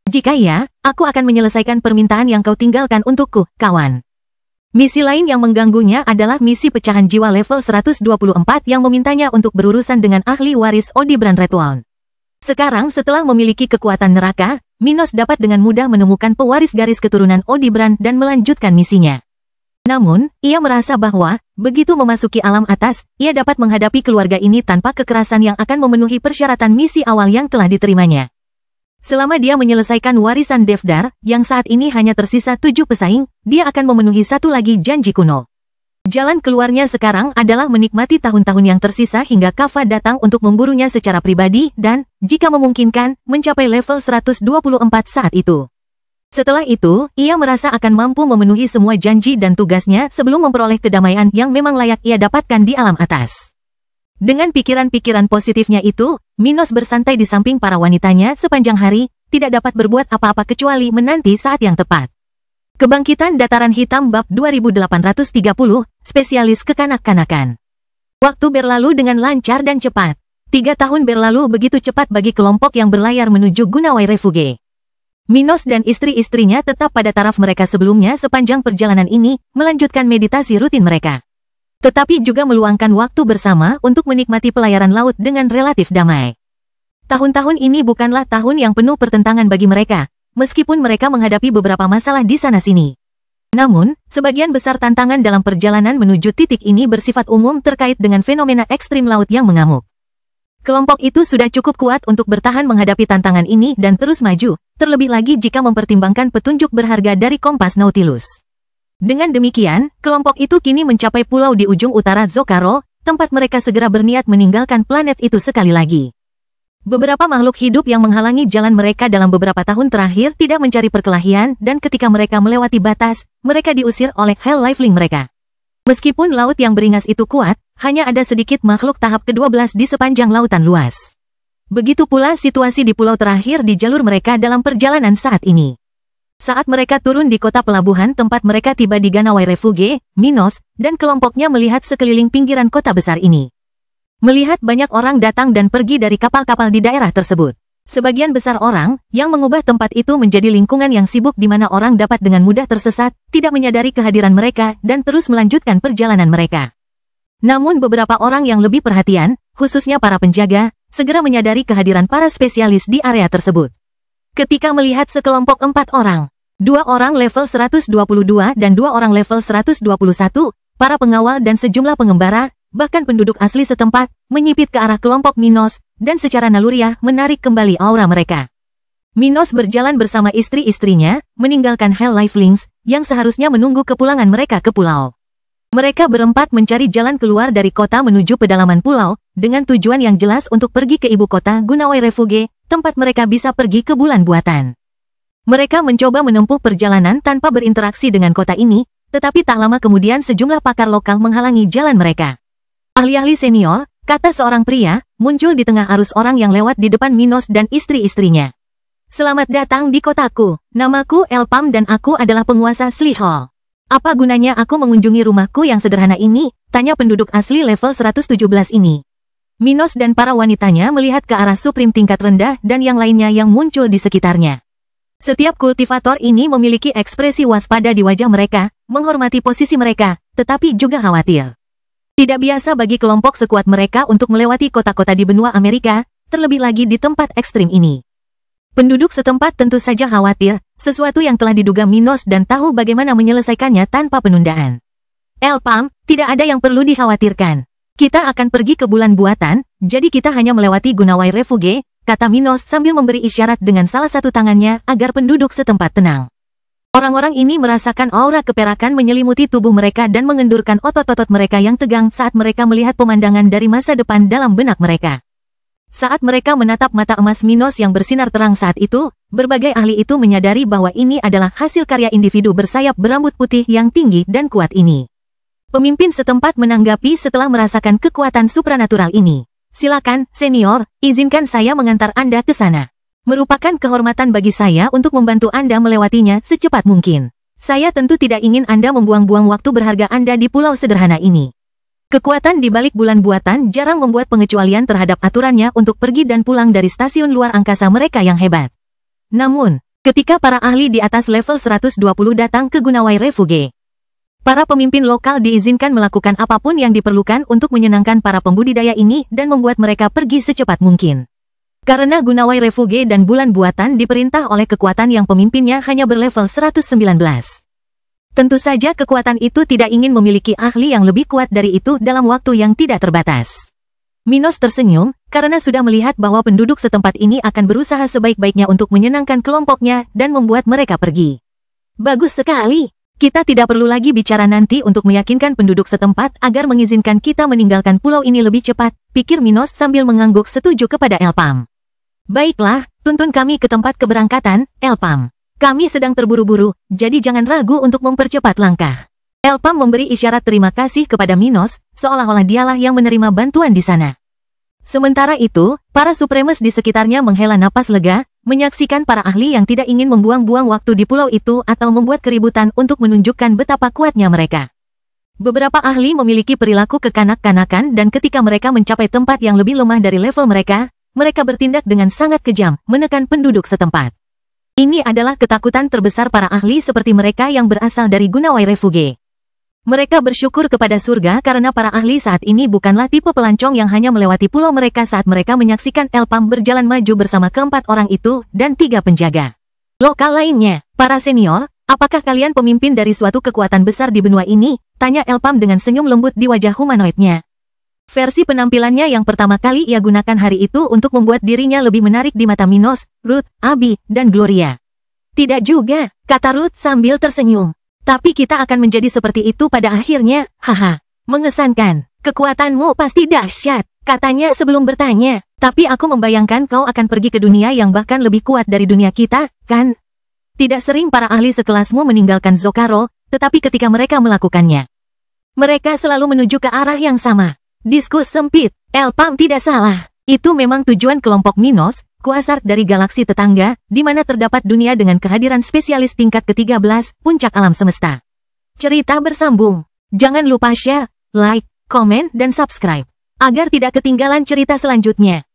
Jika iya, aku akan menyelesaikan permintaan yang kau tinggalkan untukku, kawan. Misi lain yang mengganggunya adalah misi pecahan jiwa level 124 yang memintanya untuk berurusan dengan ahli waris Odibran Redwound. Sekarang setelah memiliki kekuatan neraka, Minos dapat dengan mudah menemukan pewaris garis keturunan Odibran dan melanjutkan misinya. Namun, ia merasa bahwa, begitu memasuki alam atas, ia dapat menghadapi keluarga ini tanpa kekerasan yang akan memenuhi persyaratan misi awal yang telah diterimanya. Selama dia menyelesaikan warisan Devdar, yang saat ini hanya tersisa 7 pesaing, dia akan memenuhi satu lagi janji kuno. Jalan keluarnya sekarang adalah menikmati tahun-tahun yang tersisa hingga Kava datang untuk memburunya secara pribadi dan, jika memungkinkan, mencapai level 124 saat itu. Setelah itu, ia merasa akan mampu memenuhi semua janji dan tugasnya sebelum memperoleh kedamaian yang memang layak ia dapatkan di alam atas. Dengan pikiran-pikiran positifnya itu, Minos bersantai di samping para wanitanya sepanjang hari, tidak dapat berbuat apa-apa kecuali menanti saat yang tepat. Kebangkitan Dataran Hitam Bab 2830, Spesialis Kekanak-kanakan. Waktu berlalu dengan lancar dan cepat. 3 tahun berlalu begitu cepat bagi kelompok yang berlayar menuju Gunawai Refuge. Minos dan istri-istrinya tetap pada taraf mereka sebelumnya sepanjang perjalanan ini, melanjutkan meditasi rutin mereka. Tetapi juga meluangkan waktu bersama untuk menikmati pelayaran laut dengan relatif damai. Tahun-tahun ini bukanlah tahun yang penuh pertentangan bagi mereka, meskipun mereka menghadapi beberapa masalah di sana-sini. Namun, sebagian besar tantangan dalam perjalanan menuju titik ini bersifat umum terkait dengan fenomena ekstrim laut yang mengamuk. Kelompok itu sudah cukup kuat untuk bertahan menghadapi tantangan ini dan terus maju, terlebih lagi jika mempertimbangkan petunjuk berharga dari kompas Nautilus. Dengan demikian, kelompok itu kini mencapai pulau di ujung utara Zokaro, tempat mereka segera berniat meninggalkan planet itu sekali lagi. Beberapa makhluk hidup yang menghalangi jalan mereka dalam beberapa tahun terakhir tidak mencari perkelahian dan ketika mereka melewati batas, mereka diusir oleh Hell Lifelink mereka. Meskipun laut yang beringas itu kuat, hanya ada sedikit makhluk tahap ke-12 di sepanjang lautan luas. Begitu pula situasi di pulau terakhir di jalur mereka dalam perjalanan saat ini. Saat mereka turun di kota pelabuhan tempat mereka tiba di Gunawai Refuge, Minos dan kelompoknya melihat sekeliling pinggiran kota besar ini. Melihat banyak orang datang dan pergi dari kapal-kapal di daerah tersebut. Sebagian besar orang yang mengubah tempat itu menjadi lingkungan yang sibuk di mana orang dapat dengan mudah tersesat, tidak menyadari kehadiran mereka dan terus melanjutkan perjalanan mereka. Namun beberapa orang yang lebih perhatian, khususnya para penjaga, segera menyadari kehadiran para spesialis di area tersebut. Ketika melihat sekelompok 4 orang, 2 orang level 122 dan 2 orang level 121, para pengawal dan sejumlah pengembara, bahkan penduduk asli setempat, menyipit ke arah kelompok Minos, dan secara naluriah menarik kembali aura mereka. Minos berjalan bersama istri-istrinya, meninggalkan Hell Lifelinks, yang seharusnya menunggu kepulangan mereka ke pulau. Mereka berempat mencari jalan keluar dari kota menuju pedalaman pulau, dengan tujuan yang jelas untuk pergi ke ibu kota Gunawai Refuge, tempat mereka bisa pergi ke bulan buatan. Mereka mencoba menempuh perjalanan tanpa berinteraksi dengan kota ini, tetapi tak lama kemudian sejumlah pakar lokal menghalangi jalan mereka. Ahli-ahli senior, kata seorang pria, muncul di tengah arus orang yang lewat di depan Minos dan istri-istrinya. Selamat datang di kotaku, namaku Elpam dan aku adalah penguasa Slihol. Apa gunanya aku mengunjungi rumahku yang sederhana ini? Tanya penduduk asli level 117 ini. Minos dan para wanitanya melihat ke arah Supreme tingkat rendah dan yang lainnya yang muncul di sekitarnya. Setiap kultivator ini memiliki ekspresi waspada di wajah mereka, menghormati posisi mereka, tetapi juga khawatir. Tidak biasa bagi kelompok sekuat mereka untuk melewati kota-kota di benua Amerika, terlebih lagi di tempat ekstrim ini. Penduduk setempat tentu saja khawatir, sesuatu yang telah diduga Minos dan tahu bagaimana menyelesaikannya tanpa penundaan. Elpam, tidak ada yang perlu dikhawatirkan. Kita akan pergi ke bulan buatan, jadi kita hanya melewati Gunawai Refuge, kata Minos sambil memberi isyarat dengan salah satu tangannya agar penduduk setempat tenang. Orang-orang ini merasakan aura keperakan menyelimuti tubuh mereka dan mengendurkan otot-otot mereka yang tegang saat mereka melihat pemandangan dari masa depan dalam benak mereka. Saat mereka menatap mata emas Minos yang bersinar terang saat itu, berbagai ahli itu menyadari bahwa ini adalah hasil karya individu bersayap berambut putih yang tinggi dan kuat ini. Pemimpin setempat menanggapi setelah merasakan kekuatan supranatural ini. Silakan, senior, izinkan saya mengantar Anda ke sana. Merupakan kehormatan bagi saya untuk membantu Anda melewatinya secepat mungkin. Saya tentu tidak ingin Anda membuang-buang waktu berharga Anda di pulau sederhana ini. Kekuatan di balik bulan buatan jarang membuat pengecualian terhadap aturannya untuk pergi dan pulang dari stasiun luar angkasa mereka yang hebat. Namun, ketika para ahli di atas level 120 datang ke Gunawai Refuge, para pemimpin lokal diizinkan melakukan apapun yang diperlukan untuk menyenangkan para pembudidaya ini dan membuat mereka pergi secepat mungkin. Karena Gunawai Refuge dan bulan buatan diperintah oleh kekuatan yang pemimpinnya hanya berlevel 119. Tentu saja kekuatan itu tidak ingin memiliki ahli yang lebih kuat dari itu dalam waktu yang tidak terbatas. Minos tersenyum, karena sudah melihat bahwa penduduk setempat ini akan berusaha sebaik-baiknya untuk menyenangkan kelompoknya dan membuat mereka pergi. Bagus sekali. Kita tidak perlu lagi bicara nanti untuk meyakinkan penduduk setempat agar mengizinkan kita meninggalkan pulau ini lebih cepat, pikir Minos sambil mengangguk setuju kepada Elpham. Baiklah, tuntun kami ke tempat keberangkatan, Elpham. Kami sedang terburu-buru, jadi jangan ragu untuk mempercepat langkah. Elpham memberi isyarat terima kasih kepada Minos, seolah-olah dialah yang menerima bantuan di sana. Sementara itu, para Supremes di sekitarnya menghela napas lega, menyaksikan para ahli yang tidak ingin membuang-buang waktu di pulau itu atau membuat keributan untuk menunjukkan betapa kuatnya mereka. Beberapa ahli memiliki perilaku kekanak-kanakan dan ketika mereka mencapai tempat yang lebih lemah dari level mereka, mereka bertindak dengan sangat kejam, menekan penduduk setempat. Ini adalah ketakutan terbesar para ahli seperti mereka yang berasal dari Gunawai Refuge. Mereka bersyukur kepada surga karena para ahli saat ini bukanlah tipe pelancong yang hanya melewati pulau mereka saat mereka menyaksikan Elpham berjalan maju bersama keempat orang itu dan 3 penjaga lokal lainnya. Para senior, apakah kalian pemimpin dari suatu kekuatan besar di benua ini? Tanya Elpham dengan senyum lembut di wajah humanoidnya. Versi penampilannya yang pertama kali ia gunakan hari itu untuk membuat dirinya lebih menarik di mata Minos, Ruth, Abi, dan Gloria. Tidak juga, kata Ruth sambil tersenyum. Tapi kita akan menjadi seperti itu pada akhirnya, haha. Mengesankan, kekuatanmu pasti dahsyat, katanya sebelum bertanya. Tapi aku membayangkan kau akan pergi ke dunia yang bahkan lebih kuat dari dunia kita, kan? Tidak sering para ahli sekelasmu meninggalkan Zokaro, tetapi ketika mereka melakukannya, mereka selalu menuju ke arah yang sama. Diskus sempit, Elpham tidak salah. Itu memang tujuan kelompok Minos, kuasar dari galaksi tetangga, di mana terdapat dunia dengan kehadiran spesialis tingkat ke-13, puncak alam semesta. Cerita bersambung. Jangan lupa share, like, komen, dan subscribe, agar tidak ketinggalan cerita selanjutnya.